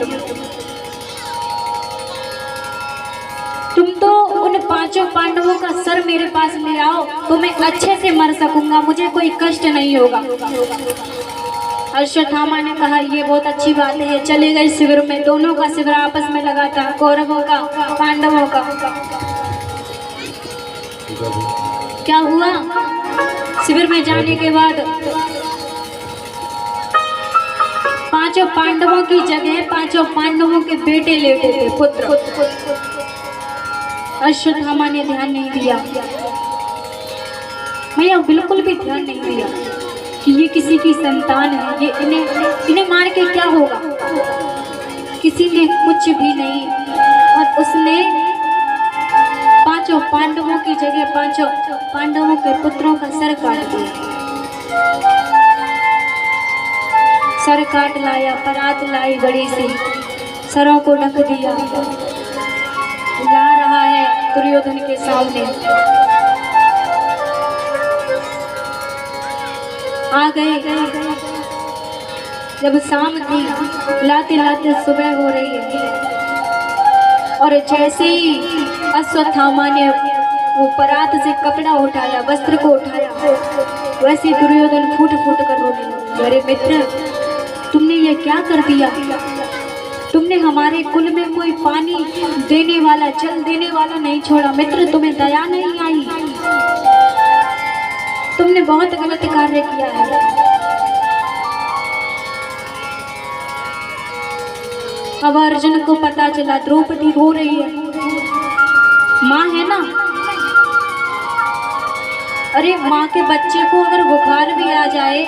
S2: तुम तो उन पांचों पांडवों का सर मेरे पास ले आओ तो मैं अच्छे से मर सकूंगा, मुझे कोई कष्ट नहीं होगा। अश्वत्थामा ने कहा ये बहुत अच्छी बात है। चले गए शिविर में, दोनों का शिविर आपस में लगा था, कौरवों का पांडवों का। क्या हुआ? शिविर में जाने के बाद पांचों पांडवों की जगह पांचों पांडवों के बेटे लेटे थे, पुत्र। अश्वत्थामा ने ध्यान नहीं दिया, मैं बिल्कुल भी ध्यान नहीं दिया कि ये किसी की संतान है, ये इन्हें मार के क्या होगा। किसी ने कुछ भी नहीं, और उसने पांचों पांडवों की जगह पांचों पांडवों के पुत्रों का सर काट दिया। सर काट लाया, परात लाई बड़ी सी, सरों को ढक दिया, ला रहा है दुर्योधन के सामने। आ गए। जब शाम थी, लाते लाते सुबह हो रही है, और जैसे ही अश्वत्थामा ने वो परात से कपड़ा उठाया, वस्त्र को उठाया, वैसे दुर्योधन फूट फूट कर रोने लगा। अरे मित्र, तुमने ये क्या कर दिया? तुमने हमारे कुल में कोई पानी देने वाला, जल देने वाला नहीं छोड़ा। मित्र, तुम्हें दया नहीं आई, तुमने बहुत गलत कार्य किया है। अब अर्जुन को पता चला द्रौपदी रो रही है, माँ है ना। अरे माँ के बच्चे को अगर बुखार भी आ जाए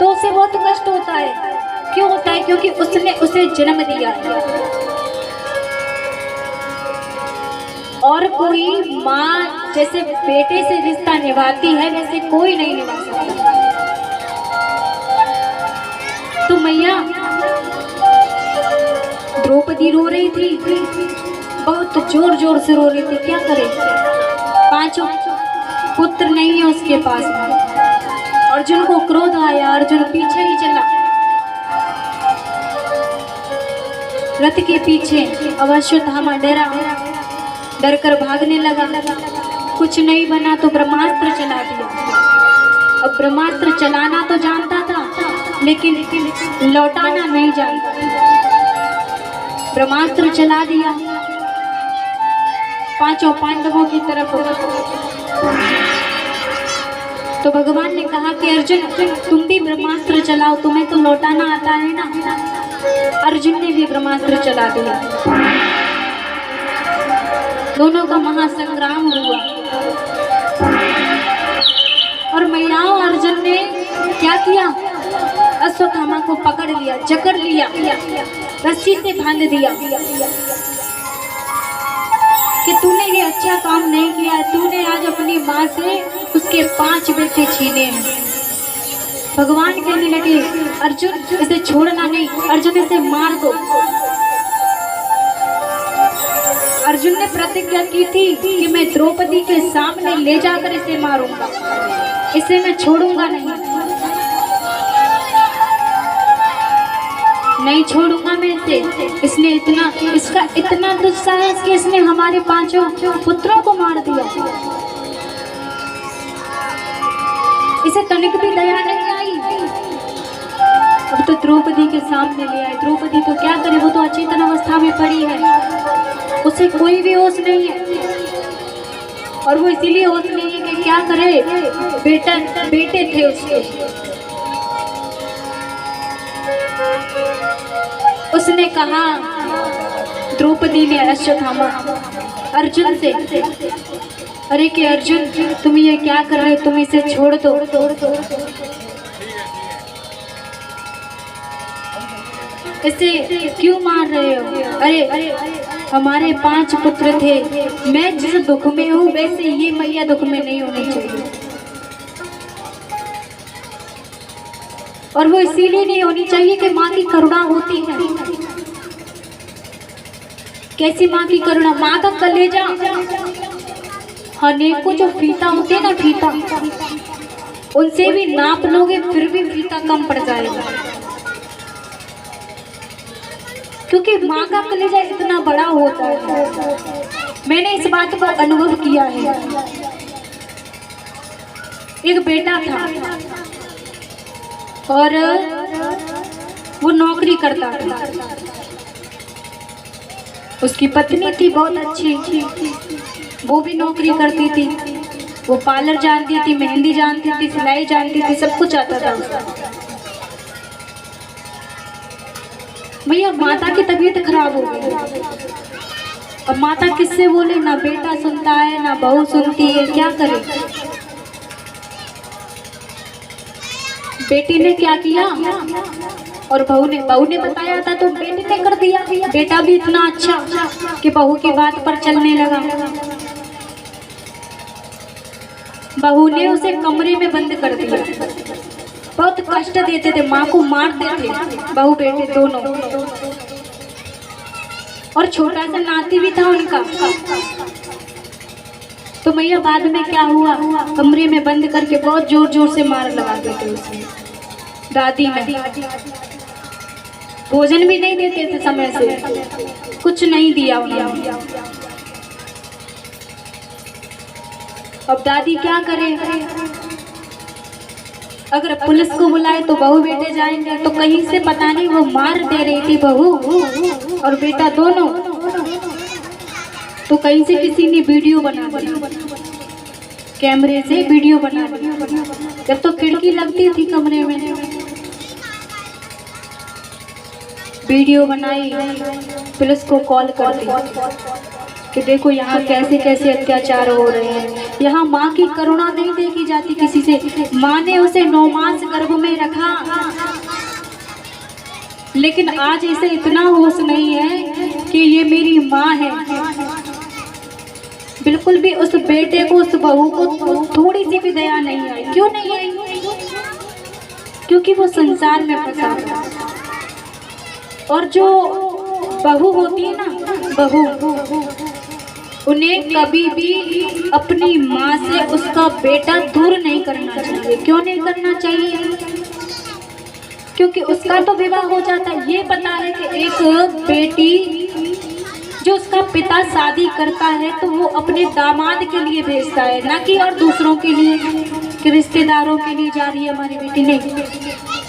S2: तो उसे बहुत कष्ट होता है। क्यों होता है? क्योंकि उसने उसे जन्म दिया है। और कोई माँ जैसे बेटे से रिश्ता निभाती है, वैसे कोई नहीं निभा सकता। तो मैया द्रौपदी रो रही थी, बहुत जोर जोर से रो रही थी। क्या करे, पांचों पुत्र नहीं है उसके पास में। अर्जुन को क्रोध आया, अर्जुन पीछे ही चला, रथ के पीछे। अश्वत्थामा डरा, डर कर भागने लगा। कुछ नहीं बना तो ब्रह्मास्त्र चला दिया। अब ब्रह्मास्त्र चलाना तो जानता था, लेकिन लौटाना नहीं जानता। ब्रह्मास्त्र चला दिया पांचों पांडवों की तरफ। तो भगवान ने कहा कि अर्जुन, तुम भी ब्रह्मास्त्र चलाओ, तुम्हें तो लौटाना आता है ना। अर्जुन ने भी ब्रह्मास्त्र चला दिया। दोनों का महासंग्राम हुआ। और मैयाओं, अर्जुन ने क्या किया? अश्वत्थामा को पकड़ लिया, जकड़ लिया, रस्सी से बांध दिया कि तूने ये अच्छा काम नहीं किया। तूने आज अपनी माँ से उसके 5 बेटे छीने हैं। भगवान कहने लगे, अर्जुन इसे छोड़ना नहीं, अर्जुन इसे मार दो। अर्जुन ने प्रतिज्ञा की थी कि मैं द्रौपदी के सामने ले जाकर इसे मारूंगा, इसे मैं छोड़ूंगा नहीं छोड़ूंगा मैं इसे। इसने इसका इतना दुस्साहस कि इसने हमारे 5 पुत्रों को मार दिया। इसे तनिक भी दया नहीं आई। अब तो द्रौपदी के सामने ले आए। द्रौपदी तो क्या करे, वो तो अचेतन अवस्था में पड़ी है, उसे कोई भी होश नहीं है। और वो इसीलिए होश नहीं है कि क्या करे, बेटे थे उसके। उसने कहा, द्रौपदी ने अश्वत्थामा अर्जुन से, अरे कि अर्जुन तुम ये क्या कर रहे हो, तुम इसे छोड़ दो। इसे क्यों मार रहे हो? अरे हमारे 5 पुत्र थे, मैं जिस दुख में हूँ वैसे ये मैया दुख में नहीं होनी चाहिए। और वो इसीलिए नहीं होनी चाहिए कि माँ की करुणा होती है। कैसी माँ की करुणा? माँ का कलेजा, अनेकों जो फीता होते हैं ना, फीता, उनसे भी नाप लोगे फिर भी फीता कम पड़ जाएगा। क्योंकि माँ का कलेजा इतना बड़ा होता है। मैंने इस बात को अनुभव किया है। एक बेटा था और वो नौकरी करता था। उसकी पत्नी थी बहुत अच्छी, वो भी नौकरी करती थी। वो पार्लर जानती थी, मेहंदी जानती थी, सिलाई जानती थी, सब कुछ आता था उसका। भैया माता की तबीयत खराब हो गई। अब माता किससे बोले? ना बेटा सुनता है, ना बहू सुनती है, क्या करे? बेटी ने क्या किया? और बहू ने बताया था तो बेटे ने कर दिया। बेटा भी इतना अच्छा कि बहू की बात पर चलने लगा। बहू ने उसे कमरे में बंद कर दिया। बहुत कष्ट देते थे, माँ को मारते थे बहू बेटे दोनों। और छोटा सा नाती भी था उनका। तो मैया बाद में क्या हुआ, कमरे में बंद करके बहुत जोर जोर से मार लगा देते उसमें। दादी में भोजन भी नहीं देते थे समय से, कुछ नहीं दिया उन्होंने। अब दादी क्या करे, अगर पुलिस को बुलाए तो बहू बेटे जाएंगे, तो कहीं से पता नहीं वो मार दे रही थी बहू और बेटा दोनों। तो कहीं से किसी ने वीडियो बना दिया, कैमरे से वीडियो बना दिया। जब तो खिड़की लगती थी कमरे में, वीडियो बनाई, पुलिस को कॉल कर दी कि देखो यहाँ कैसे कैसे अत्याचार हो रहे हैं। यहाँ माँ की करुणा नहीं देखी जाती किसी से। माँ ने उसे 9 मास गर्भ में रखा, लेकिन आज इसे इतना होश नहीं है कि ये मेरी माँ है। बिल्कुल भी उस बेटे को, उस बहू को थोड़ी सी भी दया नहीं आई। क्यों नहीं आई? क्योंकि वो संसार में फंसा था। और जो बहू होती है ना, बहू, उन्हें कभी भी अपनी माँ से उसका बेटा दूर नहीं करना चाहिए। क्यों नहीं करना चाहिए? क्योंकि उसका तो विवाह हो जाता है। ये पता है कि एक बेटी जो उसका पिता शादी करता है तो वो अपने दामाद के लिए भेजता है, ना कि और दूसरों के लिए कि रिश्तेदारों के लिए जा रही है हमारी बेटी, नहीं।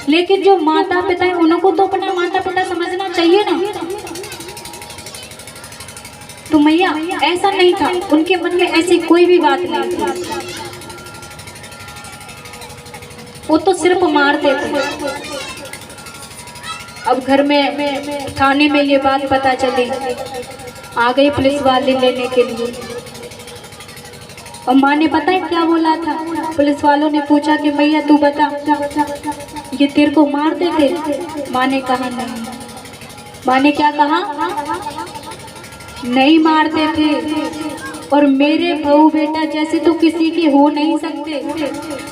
S2: लेकिन जो माता पिता है उनको तो अपना माता पिता समझना चाहिए ना। तो मैया ऐसा नहीं था, उनके मन में ऐसी कोई भी बात नहीं थी। वो तो सिर्फ मारते थे। अब घर में, थाने में ये बात पता चली, आ गए पुलिस वाले लेने के लिए। और माँ ने पता है क्या बोला था? पुलिस वालों ने पूछा कि मैया तू बता, ये तेरे को मारते थे? माँ ने कहा नहीं। माँ ने क्या कहा? नहीं मारते थे, और मेरे बहू बेटा जैसे तो किसी के हो नहीं सकते।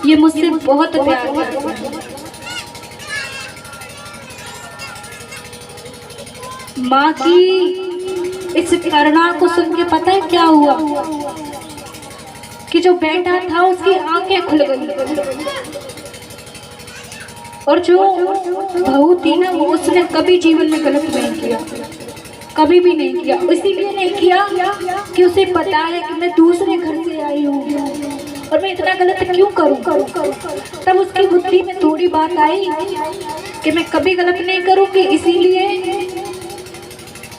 S2: ये मुझसे बहुत प्यार करते हैं। माँ की इस करुणा को सुन के पता है क्या हुआ कि जो बेटा था उसकी आंखें खुल गई। और जो बहू थी ना, वो उसने कभी जीवन में गलत नहीं किया, कभी भी नहीं किया। इसीलिए नहीं किया कि उसे पता है कि मैं दूसरे घर से आई हूँ और मैं इतना गलत क्यों करूँ। तब उसकी बुद्धि में थोड़ी बात आई कि मैं कभी गलत नहीं करूँगी। इसीलिए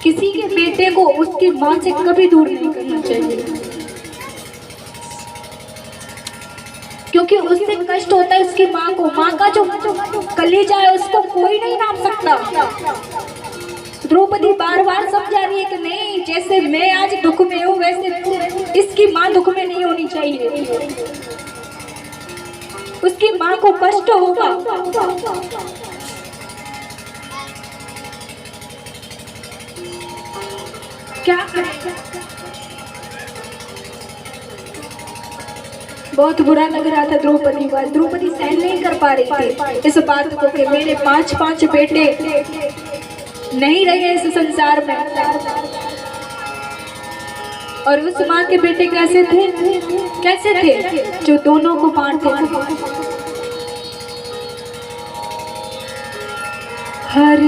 S2: किसी के बेटे को उसकी माँ से कभी दूर नहीं करना चाहिए, क्योंकि उससे कष्ट होता है उसकी माँ को। माँ का जो कलेजा है उसको कोई नहीं नाप सकता। द्रौपदी बार बार समझा रही है कि नहीं, जैसे मैं आज दुख में हूँ वैसे इसकी माँ दुख में नहीं होनी चाहिए। उसकी माँ को कष्ट होगा। क्या करेगा? बहुत बुरा लग रहा था द्रौपदी को। द्रौपदी सहन नहीं कर पा रही थी इस बात को कि मेरे 5 बेटे नहीं रहे इस संसार में। और उस माँ के बेटे कैसे थे जो दोनों को मारते थे। हर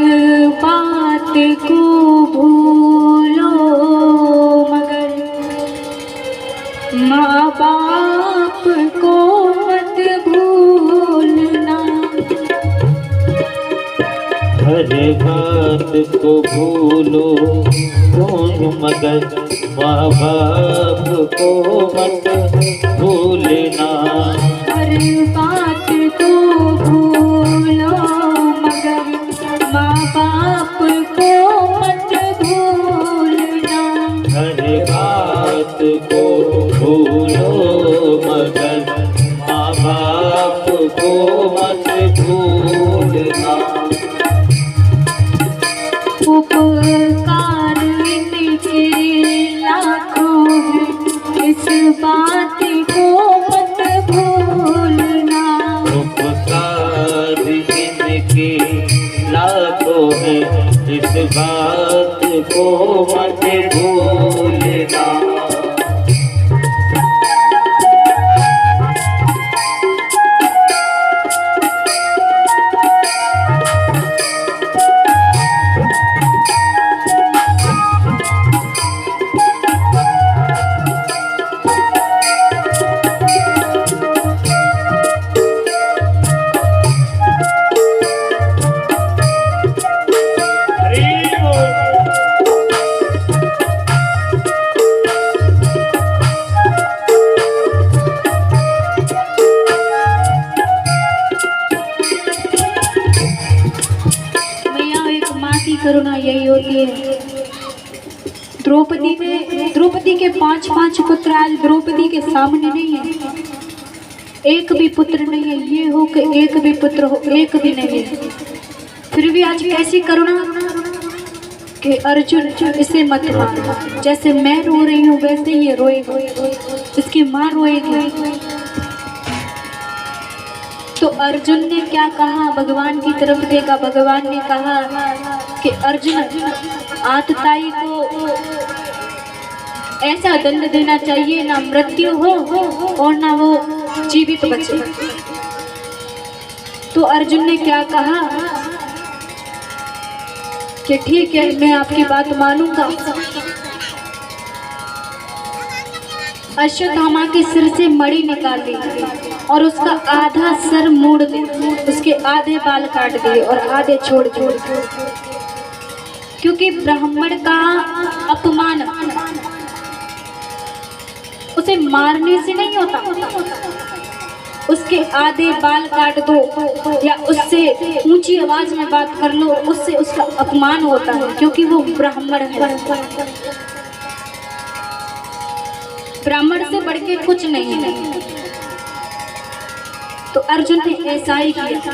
S2: बात को भूलो मगर माँ बाप को मत भूलना।
S1: हर बात को भूलो तुम मगर माँ बाप को मत भूलना।
S2: हर बात को भूलो मगर माँ बाप को मत भूलना।
S1: हर बात को भूलो मगर माँ बाप को मत भूलना।
S2: होती है। द्रौपदी के 5 पुत्र आज द्रौपदी के सामने नहीं है, एक भी पुत्र नहीं है। ये हो कि एक भी पुत्र हो, एक भी नहीं है। फिर भी आज कैसी करुणा कि अर्जुन इसे मत मार, जैसे मैं रो रही हूँ वैसे ये रोएगा, इसकी माँ रोएगी। तो अर्जुन ने क्या कहा, भगवान की तरफ देखा, भगवान ने कहा कि अर्जुन आतताई को ऐसा दंड देना चाहिए, ना मृत्यु हो और ना वो जीवित बचे। तो अर्जुन ने क्या कहा कि ठीक है, मैं आपकी बात मानूंगा। अश्वत्थामा के सिर से मणि निकाल ली और उसका आधा सर मोड़ दे, उसके आधे बाल काट दिए और आधे छोड़ दिए, क्योंकि ब्राह्मण का अपमान उसे मारने से नहीं होता, उसके आधे बाल काट दो या उससे ऊंची आवाज में बात कर लो, उससे उसका अपमान होता है, क्योंकि वो ब्राह्मण है। ब्राह्मण से बढ़ के कुछ नहीं है। तो अर्जुन ने ऐसा ही किया।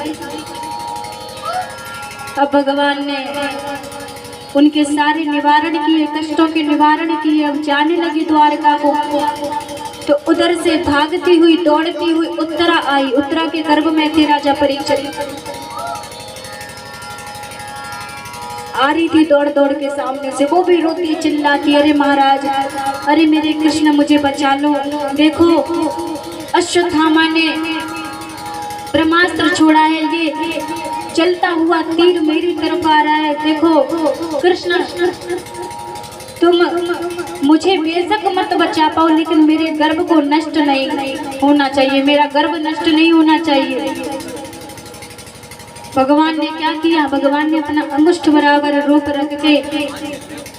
S2: अब भगवान ने उनके सारे निवारण किए, कष्टों के निवारण किए। अब जाने लगी द्वारका को। तो उधर से भागती हुई दौड़ती हुई उत्तरा आई। उत्तरा के गर्भ में थे राजा परीक्षित। आ रही थी दौड़ दौड़ के सामने से, वो भी रोती चिल्लाती, अरे महाराज, अरे मेरे कृष्ण मुझे बचा लो, देखो अश्वत्थामा ने ब्रह्मास्त्र छोड़ा है, ये चलता हुआ तीर मेरी तरफ आ रहा है, देखो कृष्ण तुम मुझे बेशक मत बचा पाओ, लेकिन मेरे गर्भ को नष्ट नहीं होना चाहिए, मेरा गर्भ नष्ट नहीं होना चाहिए। भगवान ने क्या किया, भगवान ने अपना अंगुष्ठ बराबर रूप रख के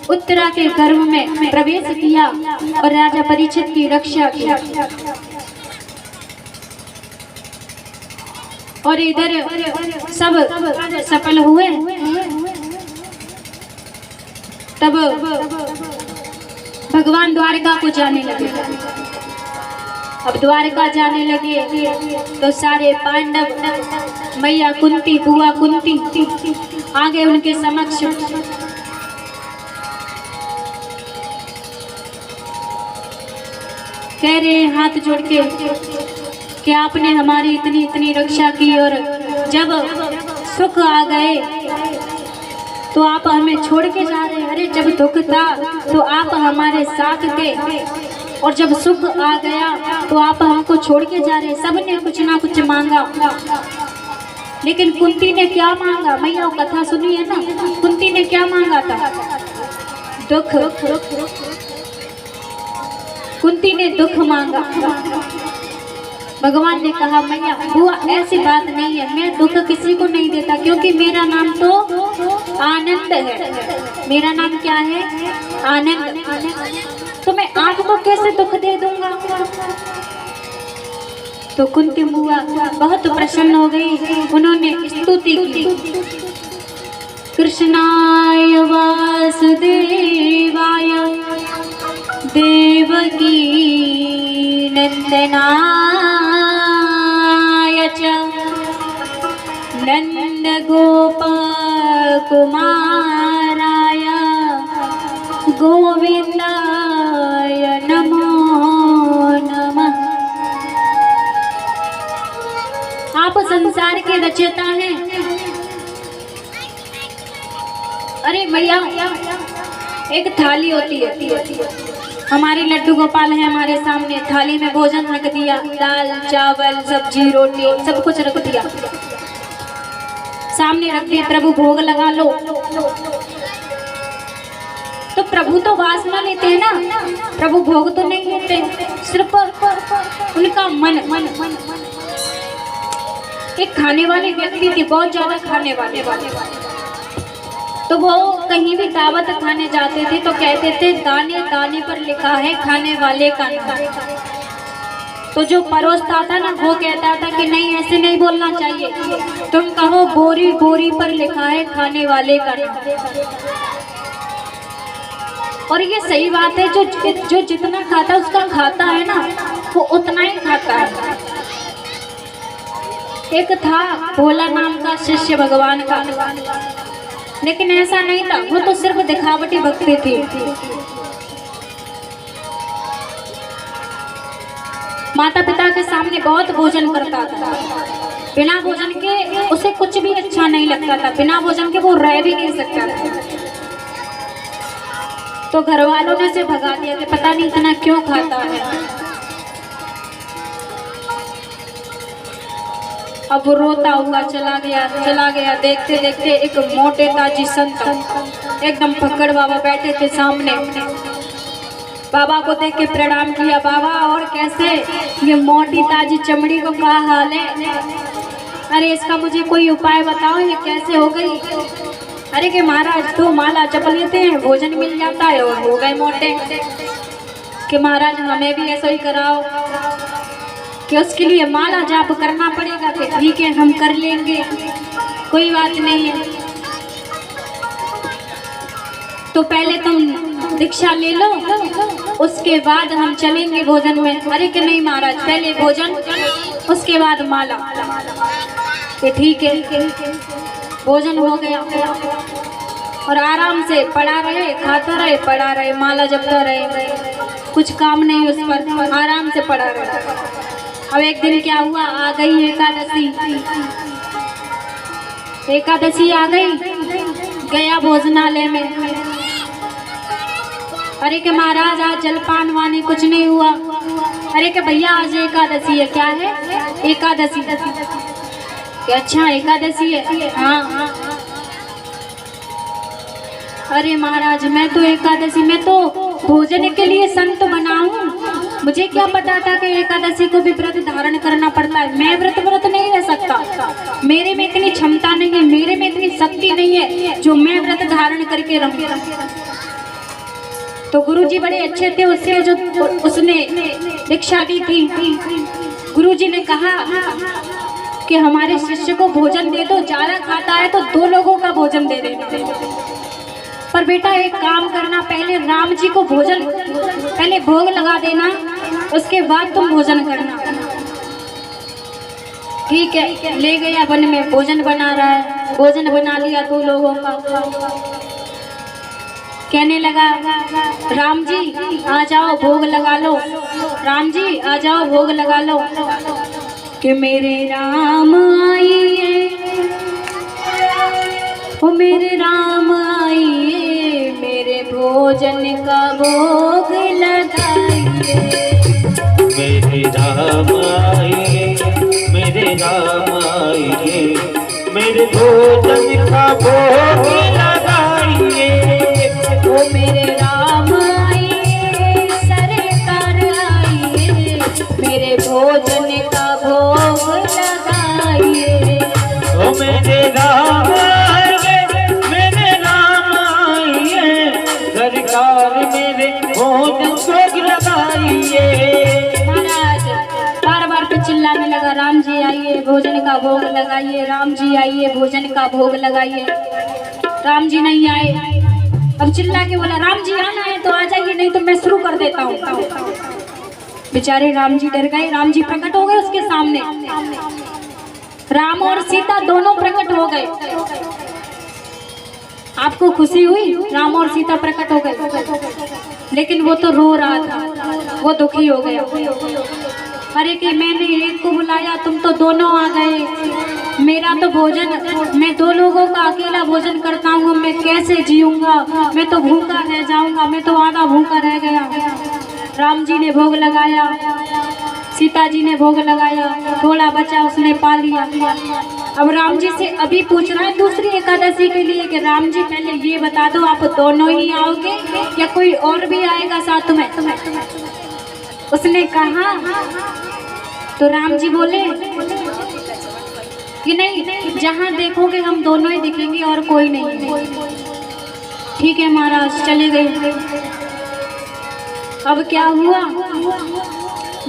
S2: उत्तरा के गर्भ में प्रवेश किया और राजा परीक्षित की रक्षा की। और इधर सब सफल हुए। तब भगवान द्वारका को जाने लगे। अब द्वारका जाने लगे तो सारे पांडव, मैया कुंती, बुआ कुंती आ गए उनके समक्ष। कह रहे हाथ जोड़ के कि आपने हमारी इतनी इतनी रक्षा की, और जब सुख आ गए तो आप हमें छोड़ के जा रहे हैं। अरे जब दुख था तो आप हमारे साथ थे, और जब सुख आ गया तो आप हमको छोड़ के जा रहे हैं। सबने कुछ ना कुछ मांगा, लेकिन कुंती ने क्या मांगा, मैया वो कथा सुनी है ना, कुंती ने क्या मांगा था, दुख। कुंती ने दुख मांगा। भगवान ने कहा मैया बुआ ऐसी बात नहीं है, मैं दुख किसी को नहीं देता, क्योंकि मेरा नाम तो आनंद है। मेरा नाम क्या है, आनंद। तो मैं आपको कैसे दुख दे दूंगा। तो कुंती बुआ बहुत प्रसन्न हो गई, उन्होंने स्तुति की, कृष्णाय वासुदेवाय देवकी नंदनाय च नंद गोपकुमाराय गोविंदाय नमो नमः। आप संसार के रचयिता हैं। अरे मैया एक थाली होती है, हमारे लड्डू गोपाल है हमारे सामने, थाली में भोजन रख दिया, दाल चावल सब्जी रोटी सब कुछ रख दिया, सामने रख दिया, प्रभु भोग लगा लो। तो प्रभु तो वासना लेते हैं ना, प्रभु भोग तो नहीं लेते, सिर्फ उनका मन। एक खाने वाले व्यक्ति थे, बहुत ज्यादा खाने वाले, तो वो कहीं भी दावत खाने जाते थे तो कहते थे दाने दाने पर लिखा है खाने वाले का नाम। तो जो परोसता था ना वो कहता था कि नहीं ऐसे नहीं बोलना चाहिए, तुम कहो बोरी बोरी पर लिखा है खाने वाले का नाम। और ये सही बात है, जो जितना खाता है उसका खाता है ना, वो उतना ही खाता है। एक था भोला नाम का शिष्य भगवान का, लेकिन ऐसा नहीं था, वो तो सिर्फ दिखावटी भक्ति थी। माता पिता के सामने बहुत भोजन करता था, बिना भोजन के उसे कुछ भी अच्छा नहीं लगता था, बिना भोजन के वो रह भी नहीं सकता था। तो घर वालों ने उसे भगा दिया कि पता नहीं इतना क्यों खाता है। अब वो रोता हुआ चला गया। देखते देखते एक मोटे ताजी संत एकदम फक्कड़ बाबा बैठे थे सामने। बाबा को देख के प्रणाम किया। बाबा और कैसे, ये मोटी ताजी चमड़ी को क्या हाल है? अरे इसका मुझे कोई उपाय बताओ, ये कैसे हो गई? अरे कि महाराज तो माला जप लेते हैं, भोजन मिल जाता है और हो गए मोटे। कि महाराज हमें भी ऐसा ही कराओ, कि उसके लिए माला जाप करना पड़ेगा। कि ठीक है हम कर लेंगे, कोई बात नहीं है, तो पहले तुम दीक्षा ले लो, उसके बाद हम चलेंगे भोजन में। अरे कि नहीं महाराज, पहले भोजन उसके बाद माला। कि ठीक है। भोजन हो गया और आराम से पड़ा रहे, खाता रहे, पड़ा रहे, माला जपता रहे, कुछ काम नहीं उस पर, आराम से पड़ा रहे। अब एक दिन क्या हुआ, आ गई एकादशी आ गई, गया भोजनालय में। अरे के महाराज आज जलपान वानी कुछ नहीं हुआ। अरे के भैया आज एकादशी है। क्या है? एकादशी। अच्छा एकादशी है? हाँ। अरे महाराज मैं तो एकादशी में तो भोजन के लिए संत बनाऊं, मुझे क्या पता था कि एकादशी को भी व्रत धारण करना पड़ता है। मैं व्रत नहीं रह सकता, मेरे में इतनी क्षमता नहीं है, मेरे में इतनी शक्ति नहीं है जो मैं व्रत धारण करके रहूं। तो गुरुजी बड़े अच्छे थे, उसने दीक्षा दी थी। गुरुजी ने कहा कि हमारे शिष्य को भोजन दे दो, ज्यादा खाता है तो 2 लोगों का भोजन दे देना। पर बेटा एक काम करना, पहले राम जी को भोजन, पहले भोग लगा देना, उसके बाद तुम भोजन करना। ठीक है। ले गया वन में, भोजन बना रहा है, भोजन बना लिया 2 लोगों का। कहने लगा राम जी आ जाओ भोग लगा लो, राम जी आ जाओ भोग लगा लो। कि मेरे राम आइए, ओ मेरे राम आइए, मेरे भोजन का भोग लगाइए।
S1: मेरे राम आइए, मेरे राम आइए, मेरे भोजन का भोग लगाइए।
S2: ओ मेरे राम आइए, सरकार आइए, मेरे भोजन का भोग लगाइए।
S1: ओ मेरे राम आइए, मेरे राम आइए, सरकार मेरे भोजन भोग लगाइए।
S2: महाराज बार पे चिल्लाने लगा, राम जी आइए भोजन का भोग लगाइए, राम जी आइए भोजन का भोग लगाइए। राम जी नहीं आए। अब चिल्ला के बोला राम जी आना है तो आ जाइए, नहीं तो मैं शुरू कर देता हूँ। बेचारे राम जी डर गए। राम जी प्रकट हो गए उसके सामने, राम और सीता दोनों प्रकट हो गए। आपको खुशी हुई? राम और सीता प्रकट हो गए, लेकिन वो तो रो रहा था, वो दुखी हो गया। अरे कि मैंने एक को बुलाया, तुम तो दोनों आ गए, मेरा तो भोजन, मैं 2 लोगों का अकेला भोजन करता हूँ, मैं कैसे जीऊंगा, मैं तो भूखा रह जाऊंगा, मैं तो आधा भूखा रह गया। राम जी ने भोग लगाया, सीता जी ने भोग लगाया, थोड़ा बचा उसने पा लिया। अब राम जी से अभी पूछ रहा है दूसरी एकादशी के लिए कि राम जी पहले ये बता दो, आप दोनों ही आओगे या कोई और भी आएगा साथ में? उसने कहा, तो राम जी बोले कि नहीं, जहाँ देखोगे हम दोनों ही दिखेंगे और कोई नहीं। ठीक है महाराज, चले गए। अब क्या हुआ,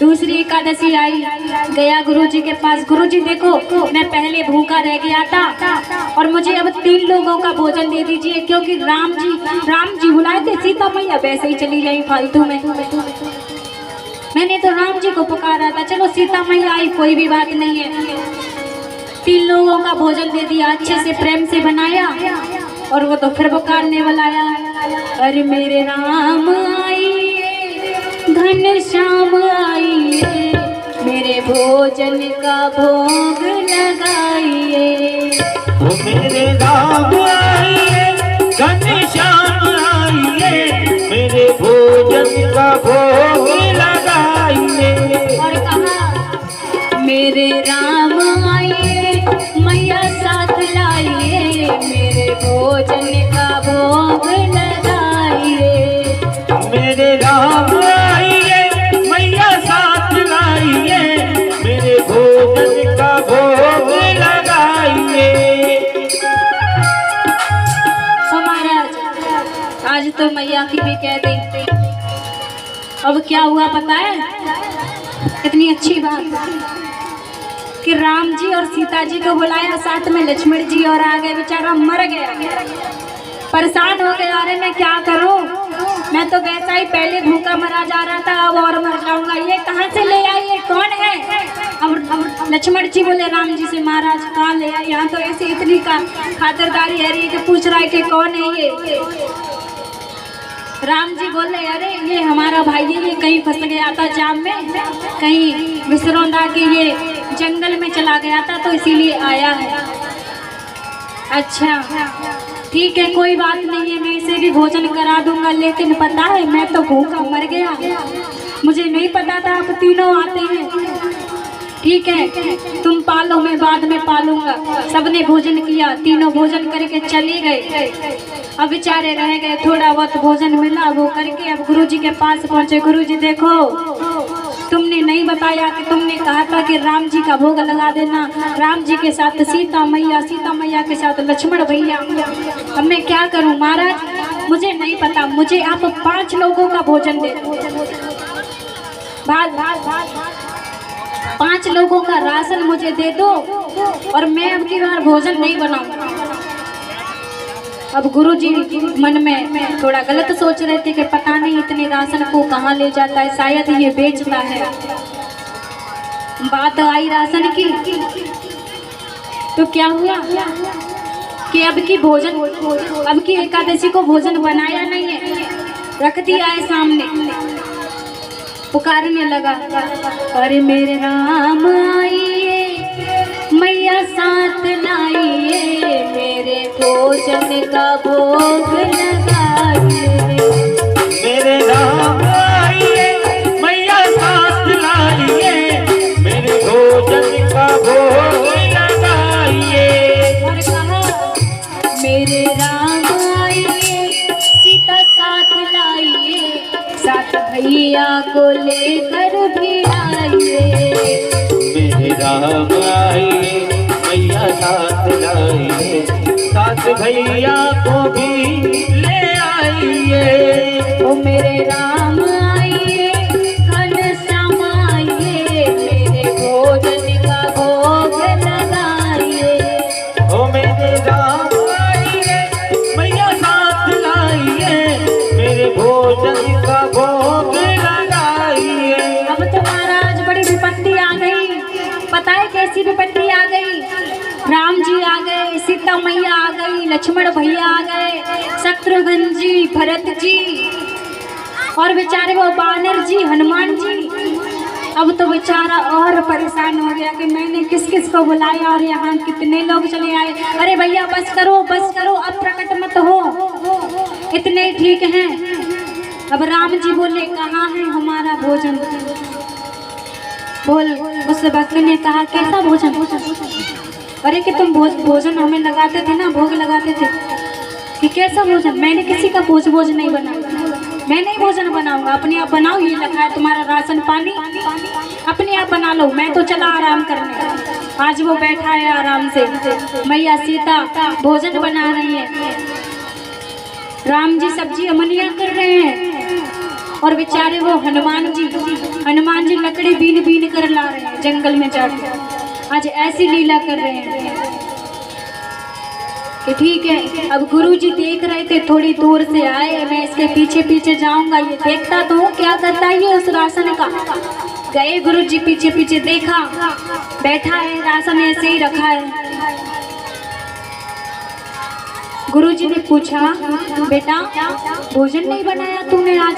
S2: दूसरी एकादशी आई, गया गुरुजी के पास। गुरुजी देखो मैं पहले भूखा रह गया था और मुझे अब 3 लोगों का भोजन दे दीजिए, क्योंकि राम जी बुलाए थे, सीता मैया वैसे ही चली गई फालतू में। मैंने तो राम जी को पुकारा था, चलो सीता मैया आई कोई भी बात नहीं है। 3 लोगों का भोजन दे दिया, अच्छे से प्रेम से बनाया और वो तो फिर पुकारने वाला आया, अरे मेरे राम आइए, घनश्याम आइए, मेरे भोजन का भोग लगाइए।
S1: ओ मेरे राम आइए, घनश्याम आइए, मेरे भोजन का भोग लगाइए।
S2: और कहा मेरे राम आइए, मैया साथ लाइए, मेरे भोजन का भोग लगाइए।
S1: मेरे राम आइए, मैया साथ लाइए, मेरे भोजन का भोग लगाइए।
S2: महाराज आज तो मैया की भी कह दी। अब क्या हुआ पता है, कितनी अच्छी बात कि राम जी और सीता जी को बुलाया, साथ में लक्ष्मण जी और आ गए। बेचारा मर गया, परेशान हो गया, अरे मैं क्या करूं, मैं तो वैसा ही पहले भूखा मरा जा रहा था, अब और मर जाऊंगा, ये कहाँ से ले आई, ये कौन है। अब लक्ष्मण जी बोले राम जी से, महाराज कहाँ ले आई, यहाँ तो ऐसे इतनी खातिरदारी है रही कि पूछ रहा है कि कौन है ये। राम जी बोले अरे ये हमारा भाई है, ये कहीं फंस गया था जाम में, कहीं विसरौंदा के ये जंगल में चला गया था तो इसीलिए आया है। अच्छा ठीक है कोई बात नहीं है, मैं इसे भी भोजन करा दूंगा, लेकिन पता है मैं तो भूखा मर गया, मुझे नहीं पता था आप तीनों आते हैं। ठीक है तुम पालो, मैं बाद में पालूंगा। सबने भोजन किया, तीनों भोजन करके चले गए। अब बेचारे रह गए, थोड़ा बहुत भोजन मिला वो करके अब गुरुजी के पास पहुंचे। गुरुजी देखो तुमने नहीं बताया कि तुमने कहा था कि राम जी का भोग लगा देना, राम जी के साथ सीता मैया के साथ लक्ष्मण भैया, अब मैं क्या करूं महाराज, मुझे नहीं पता, मुझे आप 5 लोगों का भोजन दे दो, 5 लोगों का राशन मुझे दे दो और मैं अब की बार भोजन नहीं बनाऊंगा। अब गुरुजी मन में थोड़ा गलत सोच रहे थे कि पता नहीं इतने राशन को कहाँ ले जाता है, शायद ये बेचता है। बात आई राशन की तो क्या हुआ कि अब की एकादशी को भोजन बनाया नहीं है, रख दिया है सामने, पुकारने लगा अरे मेरे राम आइए, मैया साथ लाइए, मेरे भोजन का भोग लगाइए।
S1: मेरे राम आइए, मैया साथ लाइए, मेरे भोजन का भोग लगाइए।
S2: और कहा मेरे राम आइए, सीता साथ लाइए, साथ भैया को लेकर भी आइए।
S1: मेरे राम आइए, मैया साथ लाइए, साथ भैया को भी ले आइए।
S2: ओ मेरे राम आइए, घनश्याम आइए, मेरे भोजन का भोग लगाइए।
S1: ओ मेरे राम आइए, मैया साथ लाइए, मेरे भोजन का भोग लगाइए।
S2: अब तो महाराज बड़ी विपत्ति आ गई, पता है कैसी विपत्ति आ गई, राम जी आ गए, सीता मैया आ गई, लक्ष्मण भैया आ गए, शत्रुघ्न जी, भरत जी और बेचारे वो बानर जी, हनुमान जी। अब तो बेचारा और परेशान हो गया कि मैंने किस किस को बुलाया और यहाँ कितने लोग चले आए। अरे भैया बस करो, अब प्रकट मत हो, इतने ठीक हैं। अब राम जी बोले कहाँ है हमारा भोजन, बोल उस भक्त ने कहा कैसा भोजन, अरे कि तुम भोजन हमें लगाते थे ना, भोग लगाते थे, कि कैसा भोजन, मैंने किसी का भोज नहीं बनाया, मैं नहीं भोजन बनाऊंगा, अपने आप बनाओ, ये लगा है तुम्हारा राशन पानी, अपने आप बना लो, मैं तो चला आराम करने। आज वो बैठा है आराम से, मैया सीता भोजन बना रही है, राम जी सब्जी अमनिया कर रहे हैं। और बेचारे वो हनुमान जी लकड़ी बीन बीन कर ला रहे हैं जंगल में जाकर। आज ऐसी लीला कर रहे हैं कि ठीक है। अब गुरुजी देख रहे थे, थोड़ी दूर से आए, मैं इसके पीछे पीछे जाऊंगा, ये देखता तो हूँ क्या करता है ये उस राशन का। गए गुरुजी पीछे पीछे, देखा बैठा है राशन ऐसे ही रखा है। गुरुजी ने पूछा, बेटा भोजन नहीं बनाया तूने आज?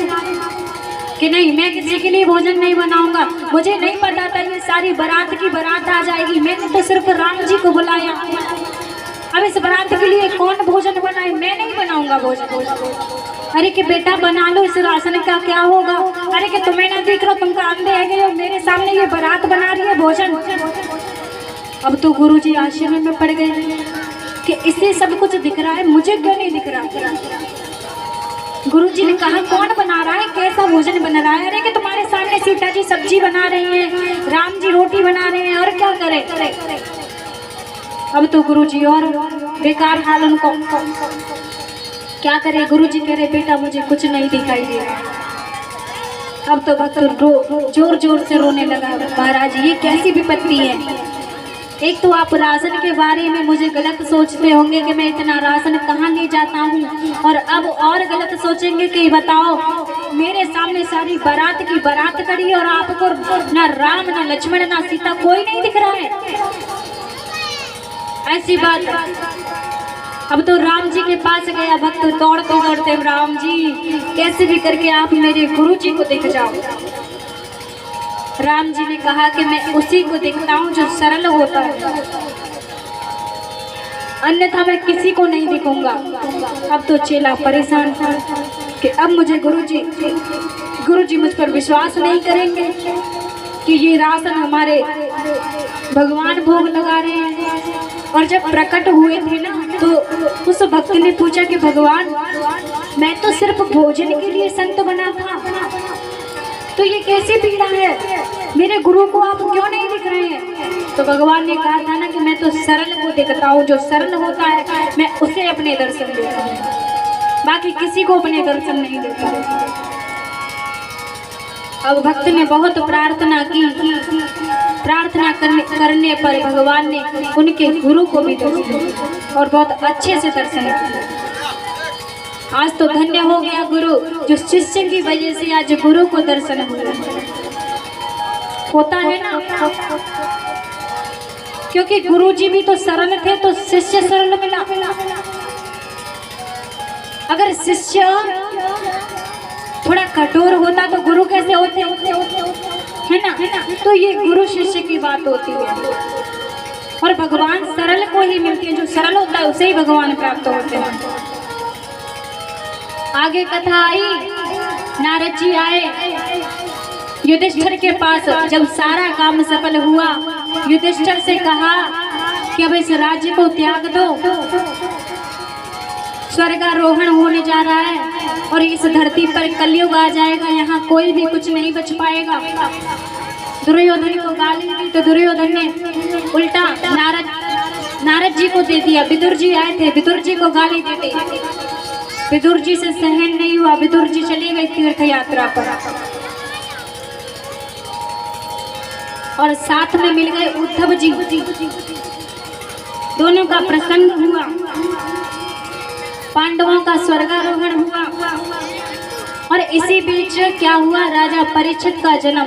S2: कि नहीं, मैं किसी के लिए भोजन नहीं बनाऊंगा, मुझे नहीं पता था ये सारी बारात की बारात आ जाएगी, मैंने तो सिर्फ राम जी को बुलाया। अब इस बारात के लिए कौन भोजन बनाए, मैं नहीं बनाऊंगा भोजन। अरे कि बेटा बना लो, इस राशन का क्या होगा? अरे कि तुम्हें ना दिख रहा, तुमका अंधे है गए हो, मेरे सामने ये बारात बना रही है भोजन। अब तो गुरुजी आश्चर्य में पड़ गए कि इसे सब कुछ दिख रहा है, मुझे क्यों नहीं दिख रहा। गुरुजी ने कहा, कौन बना रहा है, कैसा भोजन बन रहा है? अरे कि तुम्हारे सामने सीता जी सब्जी बना रही हैं, राम जी रोटी बना रहे हैं, और क्या करें। अब तो गुरुजी और बेकार हाल उनको, क्या करे। गुरुजी कह रहे, बेटा मुझे कुछ नहीं दिखाई दे रहा। अब तो भक्त जोर जोर से रोने लगा, महाराज ये कैसी विपत्ति है। एक तो आप राशन के बारे में मुझे गलत सोचते होंगे कि मैं इतना राशन कहाँ ले जाता हूँ, और अब और गलत सोचेंगे कि बताओ मेरे सामने सारी बारात की बारात खड़ी है और आपको ना राम ना लक्ष्मण ना सीता कोई नहीं दिख रहा है। ऐसी बात। अब तो राम जी के पास गया भक्त, दौड़ते दौड़ते, राम जी कैसे भी करके आप मेरे गुरु जी को दिख जाओ। राम जी ने कहा कि मैं उसी को देखता हूँ जो सरल होता है, अन्यथा मैं किसी को नहीं दिखूंगा। अब तो चेला परेशान था कि अब मुझे गुरुजी मुझ पर विश्वास नहीं करेंगे कि ये राशन हमारे भगवान भोग लगा रहे हैं। और जब प्रकट हुए थे ना, तो उस भक्त ने पूछा कि भगवान मैं तो सिर्फ भोजन के लिए संत बना था, तो ये कैसी पीड़ा है, मेरे गुरु को आप क्यों नहीं दिख रहे हैं? तो भगवान ने कहा था ना कि मैं तो सरल को दिखता हूँ, जो सरल होता है मैं उसे अपने दर्शन देता हूँ, बाकी किसी को अपने दर्शन नहीं देता। अब भक्त ने बहुत प्रार्थना की, प्रार्थना करने पर भगवान ने उनके गुरु को भी दर्शन दिया और बहुत अच्छे से दर्शन किया। आज तो धन्य हो गया गुरु, जो शिष्य की वजह से आज गुरु को दर्शन होता है ना, क्योंकि गुरु जी भी तो सरल थे तो शिष्य सरल मिला। अगर शिष्य थोड़ा कठोर होता तो गुरु कैसे होते, है ना। तो ये गुरु शिष्य की बात होती है, और भगवान सरल को ही मिलते हैं, जो सरल होता है उसे ही भगवान प्राप्त होते हैं। आगे कथा आई, नारद जी आए युधिष्ठिर के पास। जब सारा काम सफल हुआ, युधिष्ठिर से कहा कि अब इस राज्य को त्याग दो, स्वर्गारोहण होने जा रहा है और इस धरती पर कलयुग आ जाएगा, यहाँ कोई भी कुछ नहीं बच पाएगा। दुर्योधन को गाली दी तो दुर्योधन ने उल्टा नारद जी को दे दिया। विदुर जी आए थे, विदुर जी को गाली दे दी। विदुर जी से सहन नहीं हुआ, विदुर जी चली गई तीर्थ यात्रा पर, और साथ में मिल गए उद्धव जी। दोनों का प्रसंग हुआ, पांडवों का स्वर्गारोहण हुआ, और इसी बीच क्या हुआ, राजा परीक्षित का जन्म।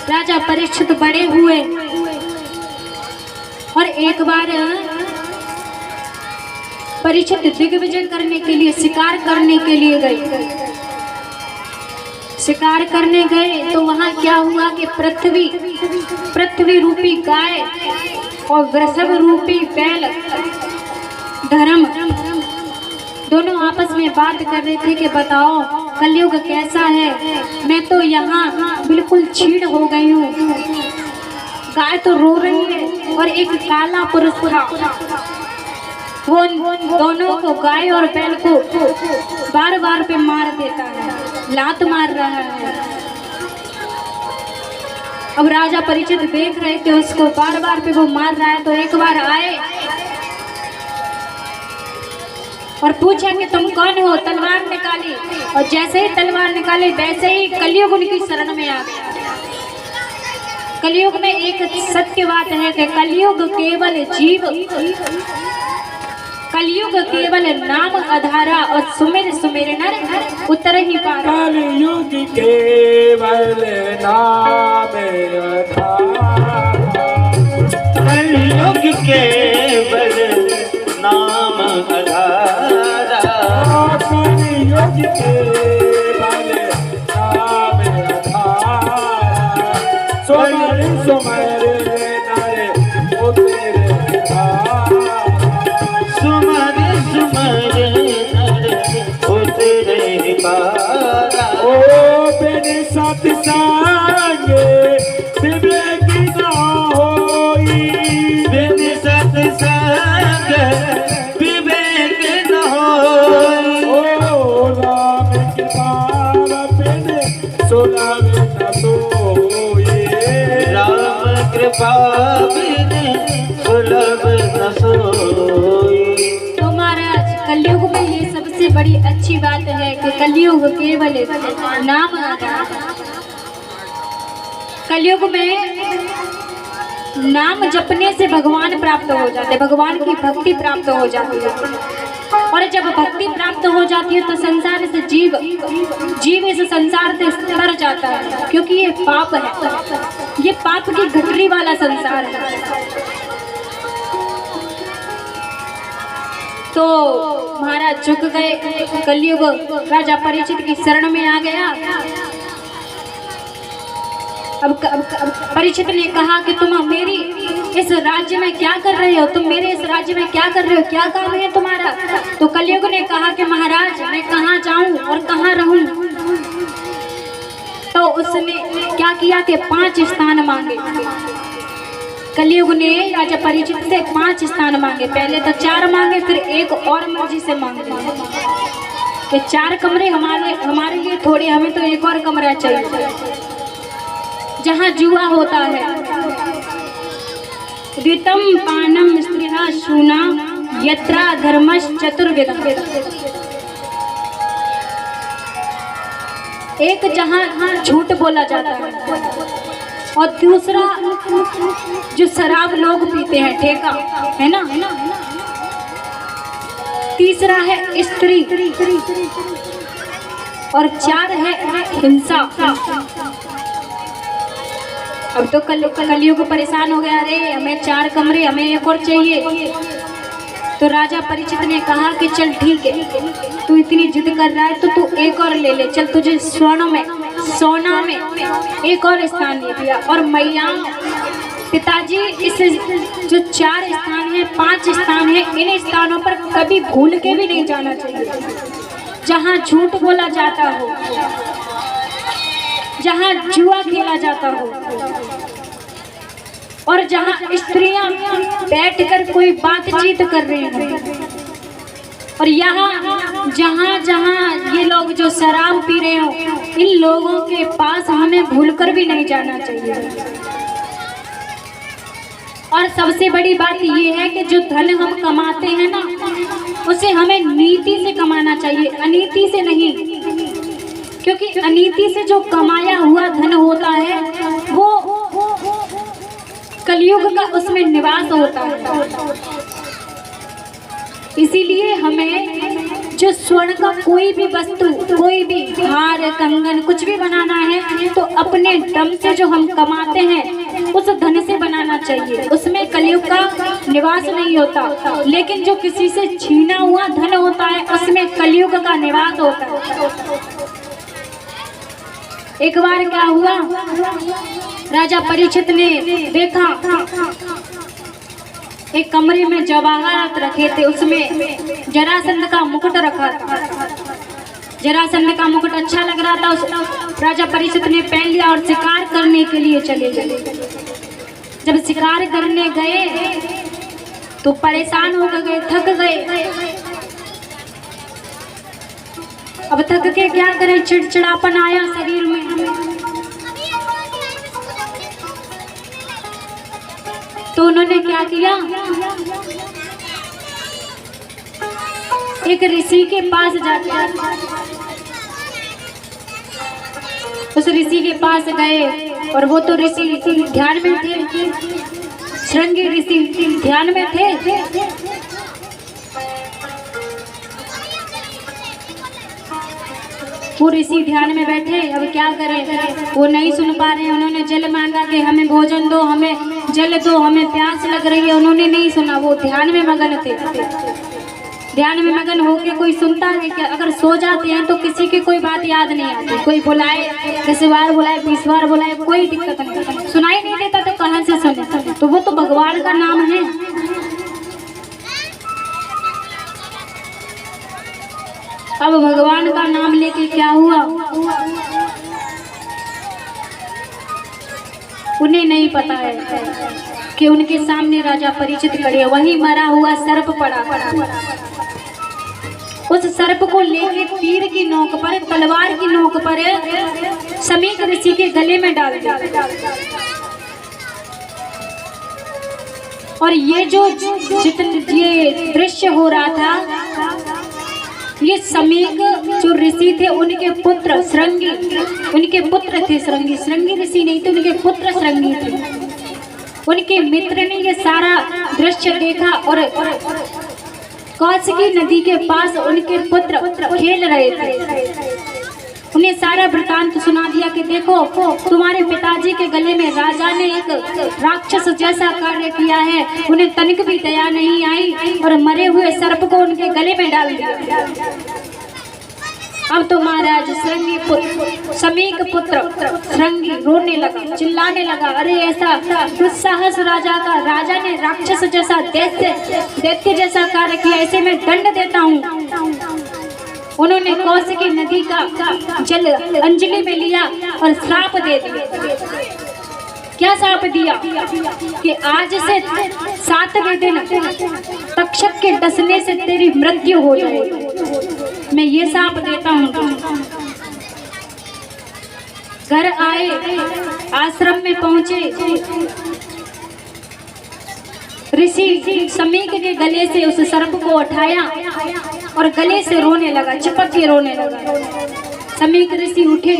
S2: राजा परीक्षित बड़े हुए और एक बार परीक्षित दिग्विजय करने के लिए, शिकार करने के लिए गए। शिकार करने गए तो वहां क्या हुआ कि पृथ्वी रूपी गाय और वृषभ रूपी बैल धर्म दोनों आपस में बात कर रहे थे कि बताओ कलयुग कैसा है। मैं तो यहाँ बिल्कुल छीड़ हो गई हूँ। गाय तो रो रही है और एक काला पुरुष था, वो दोनों को, गाय और बैल को बार बार पे मार देता है, लात मार रहा है। अब राजा परीक्षित देख रहे थे उसको, बार बार पे वो मार रहा है। तो एक बार आए और पूछा कि तुम कौन हो, तलवार निकाली और जैसे ही तलवार निकाली वैसे ही कलयुग उनकी शरण में आ गया। कलयुग में एक सत्य बात है कि कलयुग केवल नाम आधारा और सुमिर सुमिर नर उतर ही पारा।
S1: कलयुग केवल नाम आधारा, कलयुग केवल नाम आधारा, कलयुग केवल नाम आधारा, सुमर सुमर नर उतर पारा, सुमर सुमर नर उतर पारा। ओ बिन सत्संग विवेक न होई, बिन सत्संग विवेक न होई। ओ राम कृपा बिन सुलभ न सोई, राम कृपा बिन सुलभ न सोई।
S2: तो महाराज कलयुग में ये सबसे बड़ी अच्छी बात है कि कलयुग केवल नाम आधारा। कलयुग में नाम जपने से भगवान प्राप्त हो जाते, भगवान की भक्ति प्राप्त हो जाती है। और जब भक्ति प्राप्त हो जाती है तो संसार से जीव इस संसार से तर जाता है, क्योंकि ये पाप है, ये पाप की गठरी वाला संसार है। तो महाराज झुक गए, कलयुग राजा परीक्षित की शरण में आ गया। अब परीक्षित ने कहा कि तुम मेरी इस राज्य में क्या कर रहे हो, तुम मेरे इस राज्य में क्या कर रहे हो, क्या काम है तुम्हारा। तो कलयुग ने कहा कि महाराज मैं कहाँ जाऊं और कहाँ रहूं। तो उसने क्या किया कि 5 स्थान मांगे। कलयुग ने राजा परीक्षित से 5 स्थान मांगे, पहले तो 4 मांगे, फिर एक और मर्जी से मांगे कि 4 कमरे हमारे लिए थोड़े, हमें तो एक और कमरा चाहिए जहाँ जुआ होता है। द्वितम पानम स्त्रिया शूना यत्रा धर्मश चतुर्विध। एक जहाँ झूठ बोला जाता है और दूसरा जो शराब लोग पीते हैं, ठेका है ना, तीसरा है स्त्री और 4 है हिंसा। अब तो कलयुग परेशान हो गया, अरे हमें 4 कमरे, हमें एक और चाहिए। तो राजा परीक्षित ने कहा कि चल ठीक है, तू इतनी जिद कर रहा है तो तू एक और ले ले, चल तुझे सोना में एक और स्थान दे दिया। और मैया पिताजी इस जो 4 स्थान है, 5 स्थान है, इन स्थानों पर कभी भूल के भी नहीं जाना चाहिए जहाँ झूठ बोला जाता हो, जहाँ जुआ खेला जाता हो और जहाँ स्त्रियां बैठकर कोई बातचीत कर रही हैं। और यहाँ जहाँ ये लोग जो शराब पी रहे हो, इन लोगों के पास हमें भूलकर भी नहीं जाना चाहिए। और सबसे बड़ी बात ये है कि जो धन हम कमाते हैं ना, उसे हमें नीति से कमाना चाहिए, अनीति से नहीं। क्योंकि अनीति से जो कमाया हुआ धन होता है वो कलयुग का उसमें निवास होता है। इसीलिए हमें जो स्वर्ण का कोई भी वस्तु, कोई भी हार कंगन कुछ भी बनाना है तो अपने दम से जो हम कमाते हैं उस धन से बनाना चाहिए, उसमें कलयुग का निवास नहीं होता। लेकिन जो किसी से छीना हुआ धन होता है उसमें कलयुग का निवास होता है। एक बार क्या हुआ, राजा परीक्षित ने देखा एक कमरे में जवाहरात रखे थे, उसमें जरासंध का मुकुट रखा था। जरासंध का मुकुट अच्छा लग रहा था, उस राजा परीक्षित ने पहन लिया और शिकार करने के लिए चले गए। जब शिकार करने गए तो परेशान हो गए, थक गए। अब थक के क्या करें, चिड़चिड़ापन आया शरीर में। तो उन्होंने क्या किया, एक ऋषि के पास जाते हैं। उस ऋषि के पास गए और वो तो ऋषि ध्यान में थे, श्रृंगी ऋषि ध्यान में थे। वो ऋषि ध्यान में बैठे, अब क्या करें, वो नहीं सुन पा रहे। उन्होंने जल मांगा कि हमें भोजन दो, हमें जल दो, हमें प्यास लग रही है। उन्होंने नहीं सुना, वो ध्यान में मगन थे। ध्यान में मगन होके कोई सुनता है क्या? अगर सो जाते हैं तो किसी की कोई बात याद नहीं आती। कोई बुलाए 10 बार बुलाए 20 बार बुलाए, कोई दिक्कत नहीं, सुनाई नहीं देता तो कहाँ से सुने। तो वो तो भगवान का नाम है। अब भगवान का नाम लेके क्या हुआ, उन्हें नहीं पता है कि उनके सामने राजा परीक्षित खड़े, वही मरा हुआ सर्प पड़ा। उस सर्प को लेके तीर की नोक पर, तलवार की नोक पर समीक ऋषि के गले में डाल दिया। और ये जो ये दृश्य हो रहा था, ये समीक जो ऋषि थे उनके पुत्र श्रृंगी, उनके पुत्र थे श्रृंगी। श्रृंगी ऋषि नहीं थे, उनके पुत्र श्रृंगी थे। उनके मित्र ने ये सारा दृश्य देखा और कौशिकी नदी के पास उनके पुत्र खेल रहे थे। उन्हें सारा वृतांत सुना दिया कि देखो तुम्हारे पिताजी के गले में राजा ने एक राक्षस जैसा कार्य किया है। उन्हें तनिक भी दया नहीं आई और मरे हुए सर्प को उनके गले में डाल दिया। अब तो महाराज श्रृंगी पुत्र समीक पुत्र श्रृंगी रोने लगा, चिल्लाने लगा, अरे ऐसा दुस्साहस राजा का, राजा ने राक्षस जैसा दैत्य जैसा कार्य किया, ऐसे मैं दंड देता हूँ। उन्होंने कौशिकी नदी का जल अंजलि में लिया और श्राप दे दिया। क्या श्राप दिया कि आज से 7वें दिन तक्षक के डसने से तेरी मृत्यु हो जाएगी, मैं ये श्राप देता हूँ। घर आए, आश्रम में पहुंचे, ऋषि समीक के गले से उस सर्प को उठाया और गले से रोने लगा, चिपक के रोने लगा। समीक ऋषि उठे,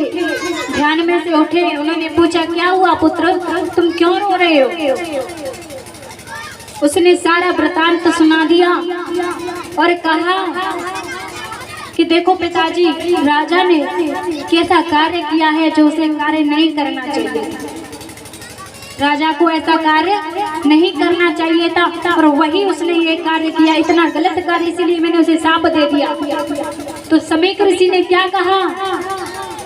S2: ध्यान में से उठे, उन्होंने पूछा क्या हुआ पुत्र, तुम क्यों रो रहे हो? उसने सारा वृतांत सुना दिया और कहा कि देखो पिताजी, राजा ने कैसा कार्य किया है जो उसे कार्य नहीं करना चाहिए। राजा को ऐसा कार्य नहीं करना चाहिए था और वही उसने ये कार्य किया, इतना गलत कार्य, इसीलिए मैंने उसे शाप दे दिया। तो समीक ऋषि ने क्या कहा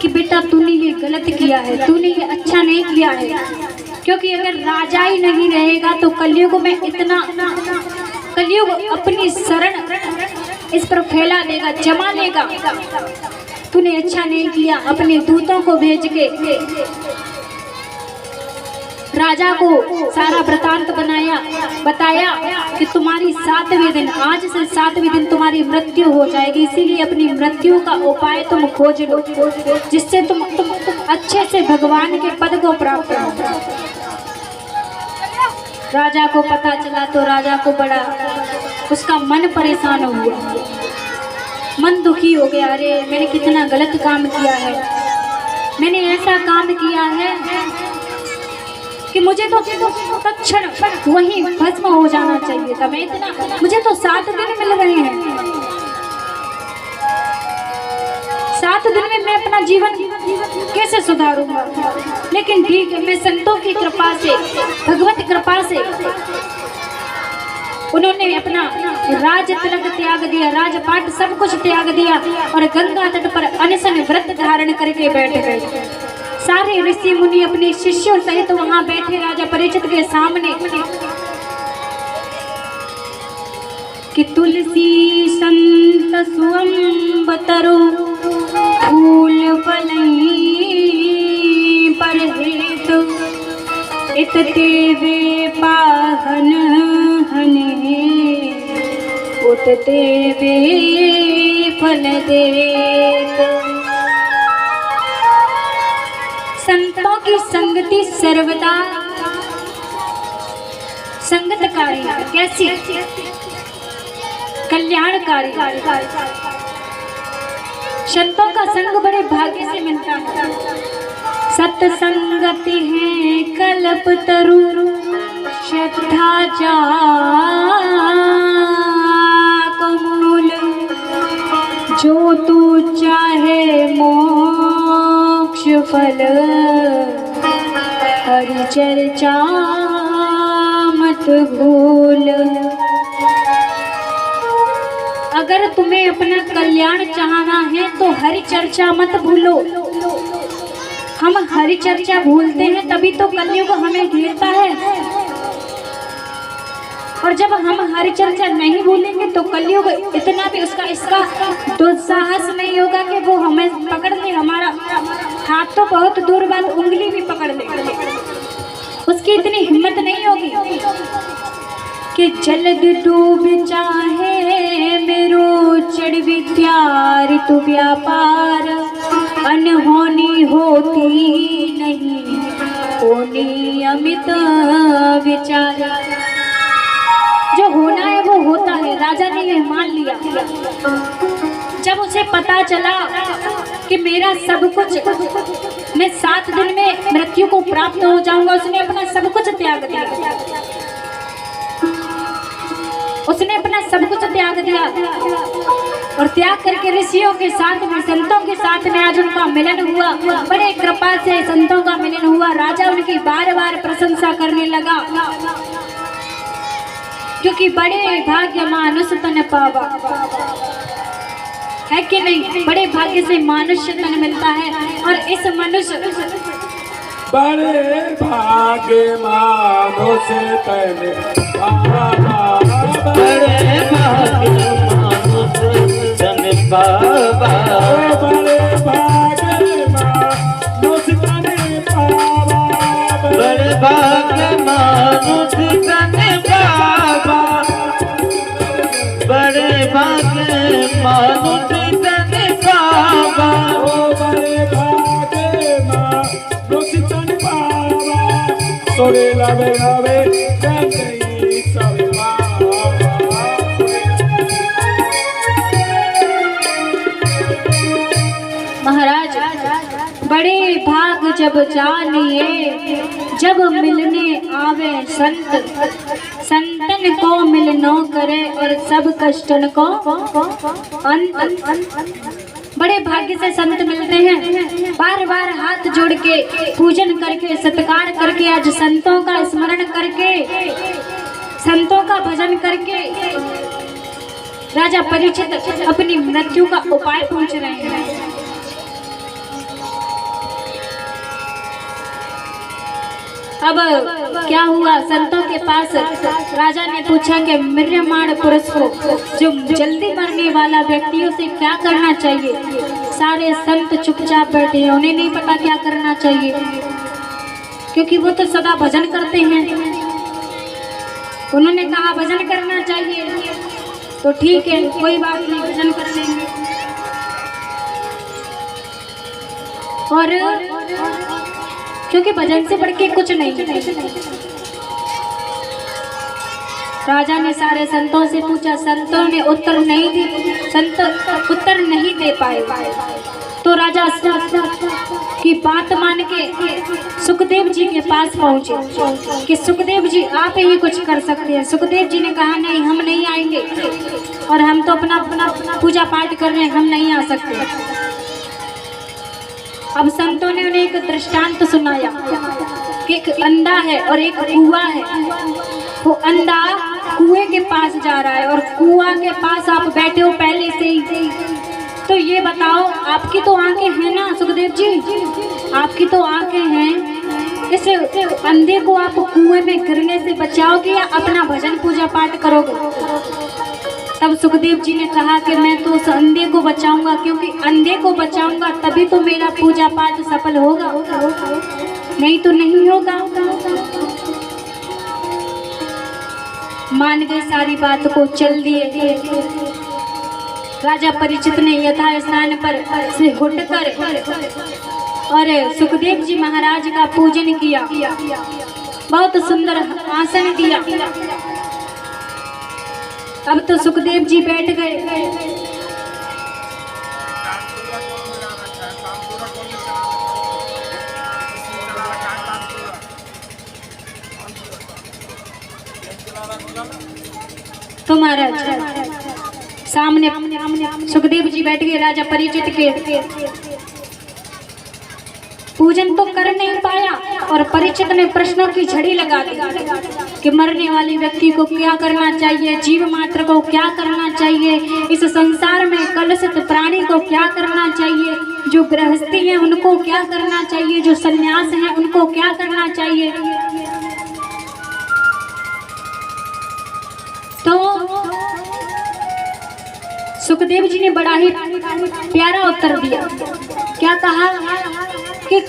S2: कि बेटा तूने ये गलत किया है, तूने ये अच्छा नहीं किया है, क्योंकि अगर राजा ही नहीं रहेगा तो कलयुग में इतना, कलयुग अपनी शरण इस पर फैला देगा, जमा लेगा। तूने अच्छा नहीं किया, अपने दूतों को भेज के राजा को सारा वृतांत बताया कि तुम्हारी 7वें दिन, आज से 7वें दिन तुम्हारी मृत्यु हो जाएगी, इसीलिए अपनी मृत्यु का उपाय तुम खोज लो, जिससे तुम अच्छे से भगवान के पद को प्राप्त करो। राजा को पता चला तो राजा को बड़ा उसका मन परेशान हुआ, मन दुखी हो गया। अरे मैंने कितना गलत काम किया है, मैंने ऐसा काम किया है कि मुझे तो तत्क्षण वही भस्म हो जाना चाहिए था। मैं इतना, मुझे तो 7 दिन मिल रहे हैं, 7 दिन में मैं अपना जीवन कैसे सुधारूंगा? लेकिन ठीक है, मैं संतों की कृपा से, भगवत कृपा से उन्होंने अपना राज तिलक त्याग दिया, राजपाट सब कुछ त्याग दिया और गंगा तट पर अनशन व्रत धारण करके बैठ गए। सारे ऋषि मुनि अपने शिष्यों सहित वहां बैठे राजा परीक्षित के सामने कि तुलसी संत सुअंब तरु फूल फलई पर हेतु इत देवे पाहन हने उत देवे फल देत। संतों की संगति सर्वदा संगतकारी। कैसी? कल्याणकारी। संतों का संग बड़े भाग्य से मिलता है। सत्संगति है कल्प तरु, श्रद्धा जा कमूल। जो तू चाहे मोक्ष फल, हरि चर्चा मत भूल। अगर तुम्हें अपना कल्याण चाहना है तो हरि चर्चा मत भूलो। हम हरि चर्चा भूलते हैं तभी तो कलयुग हमें घेरता है। और जब हम हरि चर्चा नहीं भूलेंगे तो कलयुग इतना भी इसका दुस्साहस नहीं होगा कि वो हमें पकड़ ले। हमारा हाथ तो बहुत दूर बात, उंगली भी पकड़ ले, उसकी इतनी हिम्मत नहीं होगी कि जल्द डूब चाहे मेरो चढ़ विद्या ऋतु व्यापार। अनहोनी होती नहीं, होनी अमित विचार। जो होना है वो होता है। राजा ने यह मान लिया। जब उसे पता चला कि मेरा सब कुछ, मैं 7 दिन में मृत्यु को प्राप्त हो जाऊंगा, उसने अपना सब कुछ त्याग दिया। उसने अपना सब कुछ त्याग दिया और त्याग करके ऋषियों के साथ में, संतों के साथ में आज उनका मिलन हुआ। बड़े कृपा से संतों का मिलन हुआ। राजा उनकी बार बार प्रशंसा करने लगा, क्योंकि बड़े भाग्य मानुष तन पावा, है कि नहीं? बड़े भाग्य से मनुष्य तन मिलता है। और इस मनुष्य
S1: बड़े भाग्य मानुष तन पावा, बड़े भाग्य मानुष तन पावा, बड़े भाग्य मानुष तन पावा, बड़े भाग्य मानुष तन पावा, बड़े भाग्य मानुष तन पावा, बड़े भाग्य मानुष तन पावा। सोरे लवे लवे जय सब
S2: महाराज, बड़े भाग जब जानिए, जब मिलने आवे संत। संतन को मिलनो करे और सब कष्टन को अंत। बड़े भाग्य से संत मिलते हैं। बार बार हाथ जोड़ के पूजन करके, सत्कार करके, आज संतों का स्मरण करके, संतों का भजन करके राजा परीक्षित अपनी मृत्यु का उपाय पूछ रहे हैं। अब क्या हुआ? संतों के पास राजा ने पूछा कि मृत्यमाण पुरुष को, जो जल्दी मरने वाला व्यक्तियों से क्या करना चाहिए? सारे संत चुपचाप बैठे हैं, उन्हें नहीं पता क्या करना चाहिए, क्योंकि वो तो सदा भजन करते हैं। उन्होंने कहा भजन करना चाहिए, तो ठीक है, कोई बात नहीं, भजन कर लेंगे। और क्योंकि भजन से बढ़ के कुछ नहीं। राजा ने सारे संतों से पूछा, संतों ने उत्तर नहीं दी, संत उत्तर नहीं दे पाए। तो राजा की बात मान के सुखदेव जी के पास पहुंचे कि सुखदेव जी आप ही कुछ कर सकते हैं। सुखदेव जी ने कहा नहीं, हम नहीं आएंगे, और हम तो अपना पूजा पाठ कर रहे हैं, हम नहीं आ सकते। अब संतों ने उन्हें एक दृष्टांत सुनाया कि एक अंधा है और एक कुआं है। वो अंधा कुएं के पास जा रहा है और कुआं के पास आप बैठे हो पहले से ही। तो ये बताओ, आपकी तो आंखें हैं ना सुखदेव जी, आपकी तो आंखें हैं, इस अंधे को आप कुएं में गिरने से बचाओगे या अपना भजन पूजा पाठ करोगे? तब सुखदेव जी ने कहा कि मैं तो उस अंधे को बचाऊंगा, क्योंकि अंधे को बचाऊंगा तभी तो मेरा पूजा पाठ सफल होगा, नहीं तो नहीं होगा। मान गए सारी बात को, चल दिए। राजा परीक्षित ने यथा स्थान पर से उठकर और सुखदेव जी महाराज का पूजन किया, बहुत सुंदर आसन दिया। अब तो सुखदेव जी बैठ गए। तो महाराज सामने सुखदेव जी बैठ गए। राजा परीक्षित के पूजन तो कर नहीं पाया और परीक्षित ने प्रश्नों की झड़ी लगा दी कि मरने वाले व्यक्ति को क्या करना चाहिए, जीव मात्र को क्या करना चाहिए, इस संसार में कलुषित प्राणी को क्या करना चाहिए, जो गृहस्थी है उनको क्या करना चाहिए, जो सन्यास है उनको क्या करना चाहिए। तो सुखदेव जी ने बड़ा ही प्यारा उत्तर दिया। क्या कहा कि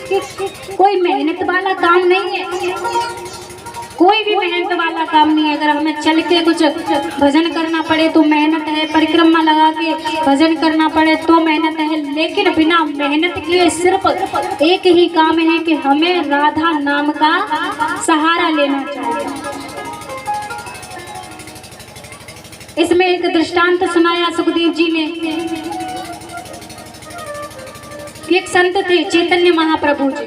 S2: कोई मेहनत वाला काम नहीं है, कोई भी मेहनत वाला काम नहीं है। अगर हमें चल के कुछ भजन करना पड़े तो मेहनत है, परिक्रमा लगा के भजन करना पड़े तो मेहनत है, लेकिन बिना मेहनत किए सिर्फ एक ही काम है कि हमें राधा नाम का सहारा लेना चाहिए। इसमें एक दृष्टांत सुनाया सुखदेव जी ने। एक संत थे चैतन्य महाप्रभु जी,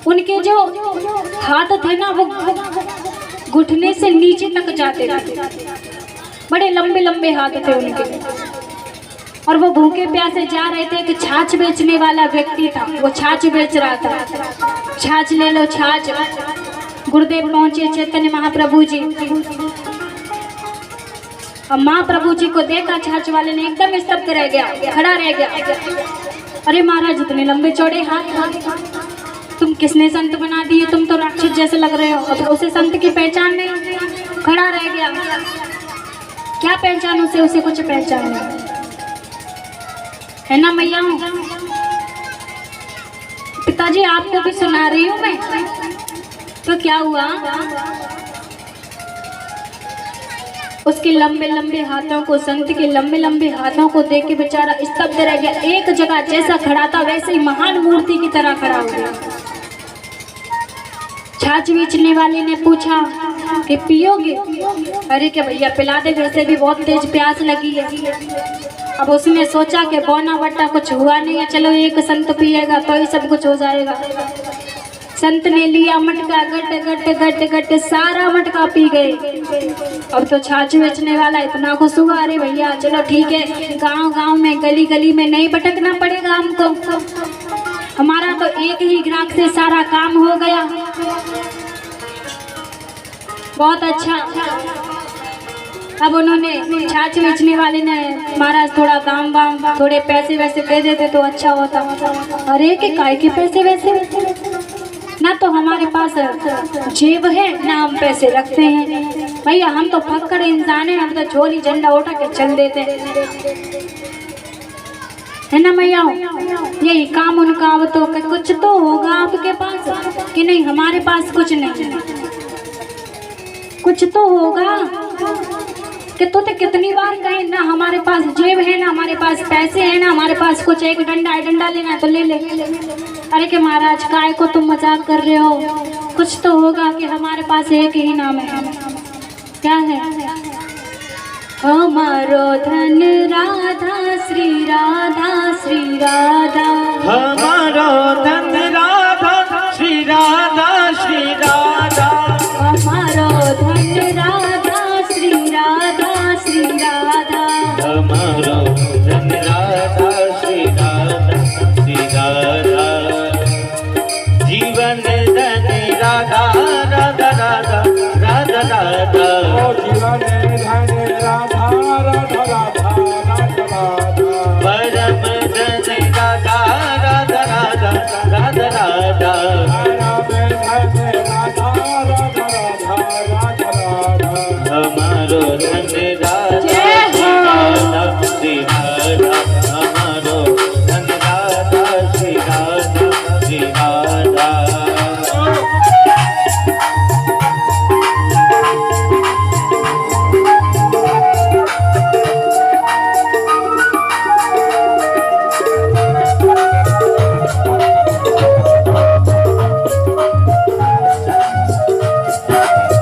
S2: उनके जो हाथ थे ना वो घुटने से नीचे तक जाते थे, बड़े लंबे लंबे हाथ थे उनके। और वो भूखे प्यासे जा रहे थे कि छाछ बेचने वाला व्यक्ति था, वो छाछ बेच रहा था। छाछ ले लो छाछ। गुरुदेव पहुंचे चैतन्य महाप्रभु जी। अब महाप्रभु जी को देखा छाछ वाले ने, एकदम स्तब्ध रह गया, खड़ा रह गया। अरे महाराज इतने लंबे चौड़े हाथ, तुम किसने संत बना दिए, तुम तो राक्षस जैसे लग रहे हो। अब उसे संत की पहचान नहीं, खड़ा रह गया। क्या पहचान उसे कुछ पहचान नहीं है ना मैया। पिताजी आपको भी सुना रही हूँ मैं। तो क्या हुआ, उसके लंबे लंबे हाथों को, संत के लंबे लंबे हाथों को देख के बेचारा स्तब्ध रह गया। एक जगह जैसा खड़ा था वैसे ही महान मूर्ति की तरह खड़ा हो गया। छाछ बेचने वाले ने पूछा कि पियोगे? अरे क्या भैया पिला दे, वैसे भी बहुत तेज प्यास लगी है। अब उसने सोचा कि बौना बट्टा कुछ हुआ नहीं है, चलो एक संत पिएगा तो ही सब कुछ हो जाएगा। संत ने लिया मटका, गट गट गट गट सारा मटका पी गए। अब तो छाछ बेचने वाला इतना खुश हुआ, अरे भैया चलो ठीक है, गांव गांव में गली गली में नहीं भटकना पड़ेगा हमको, हमारा तो एक ही ग्राहक से सारा काम हो गया। बहुत अच्छा। अब उन्होंने छाछ बेचने वाले ने, महाराज थोड़ा दाम वाम थोड़े पैसे वैसे दे देते तो अच्छा होता। अरे कि काय के पैसे वैसे, ना तो हमारे पास जेब है ना हम पैसे रखते हैं। भैया हम तो फक्कड़ इंसान हैं, हम तो झोली झंडा उठा के चल देते है ना मैया। यही काम उनका। अब तो कुछ तो होगा आपके पास कि नहीं, हमारे पास कुछ नहीं, कुछ तो होगा कि तो कितनी बार कहें ना हमारे पास जेब है, ना हमारे पास पैसे है, ना हमारे पास कुछ, एक डंडा है, डंडा लेना है तो ले ले। अरे कि महाराज काय को तुम मजाक कर रहे हो, कुछ तो होगा कि हमारे पास एक ही नाम है। क्या है? हमारो धन राधा श्री राधा श्री राधा,
S1: हमारो धन राधा श्री राधा श्री राधा,
S2: हमारो धन राधा श्री राधा श्री राधा,
S1: हमारो धन राधा श्री राधा श्री राधा, जीवन धन राधा राधा राधा राधा राधा,
S4: जीवन धन राधा राधा राधा राधा,
S1: परम धन राधा राधा राधा राधा राधा,
S4: परम धन राधा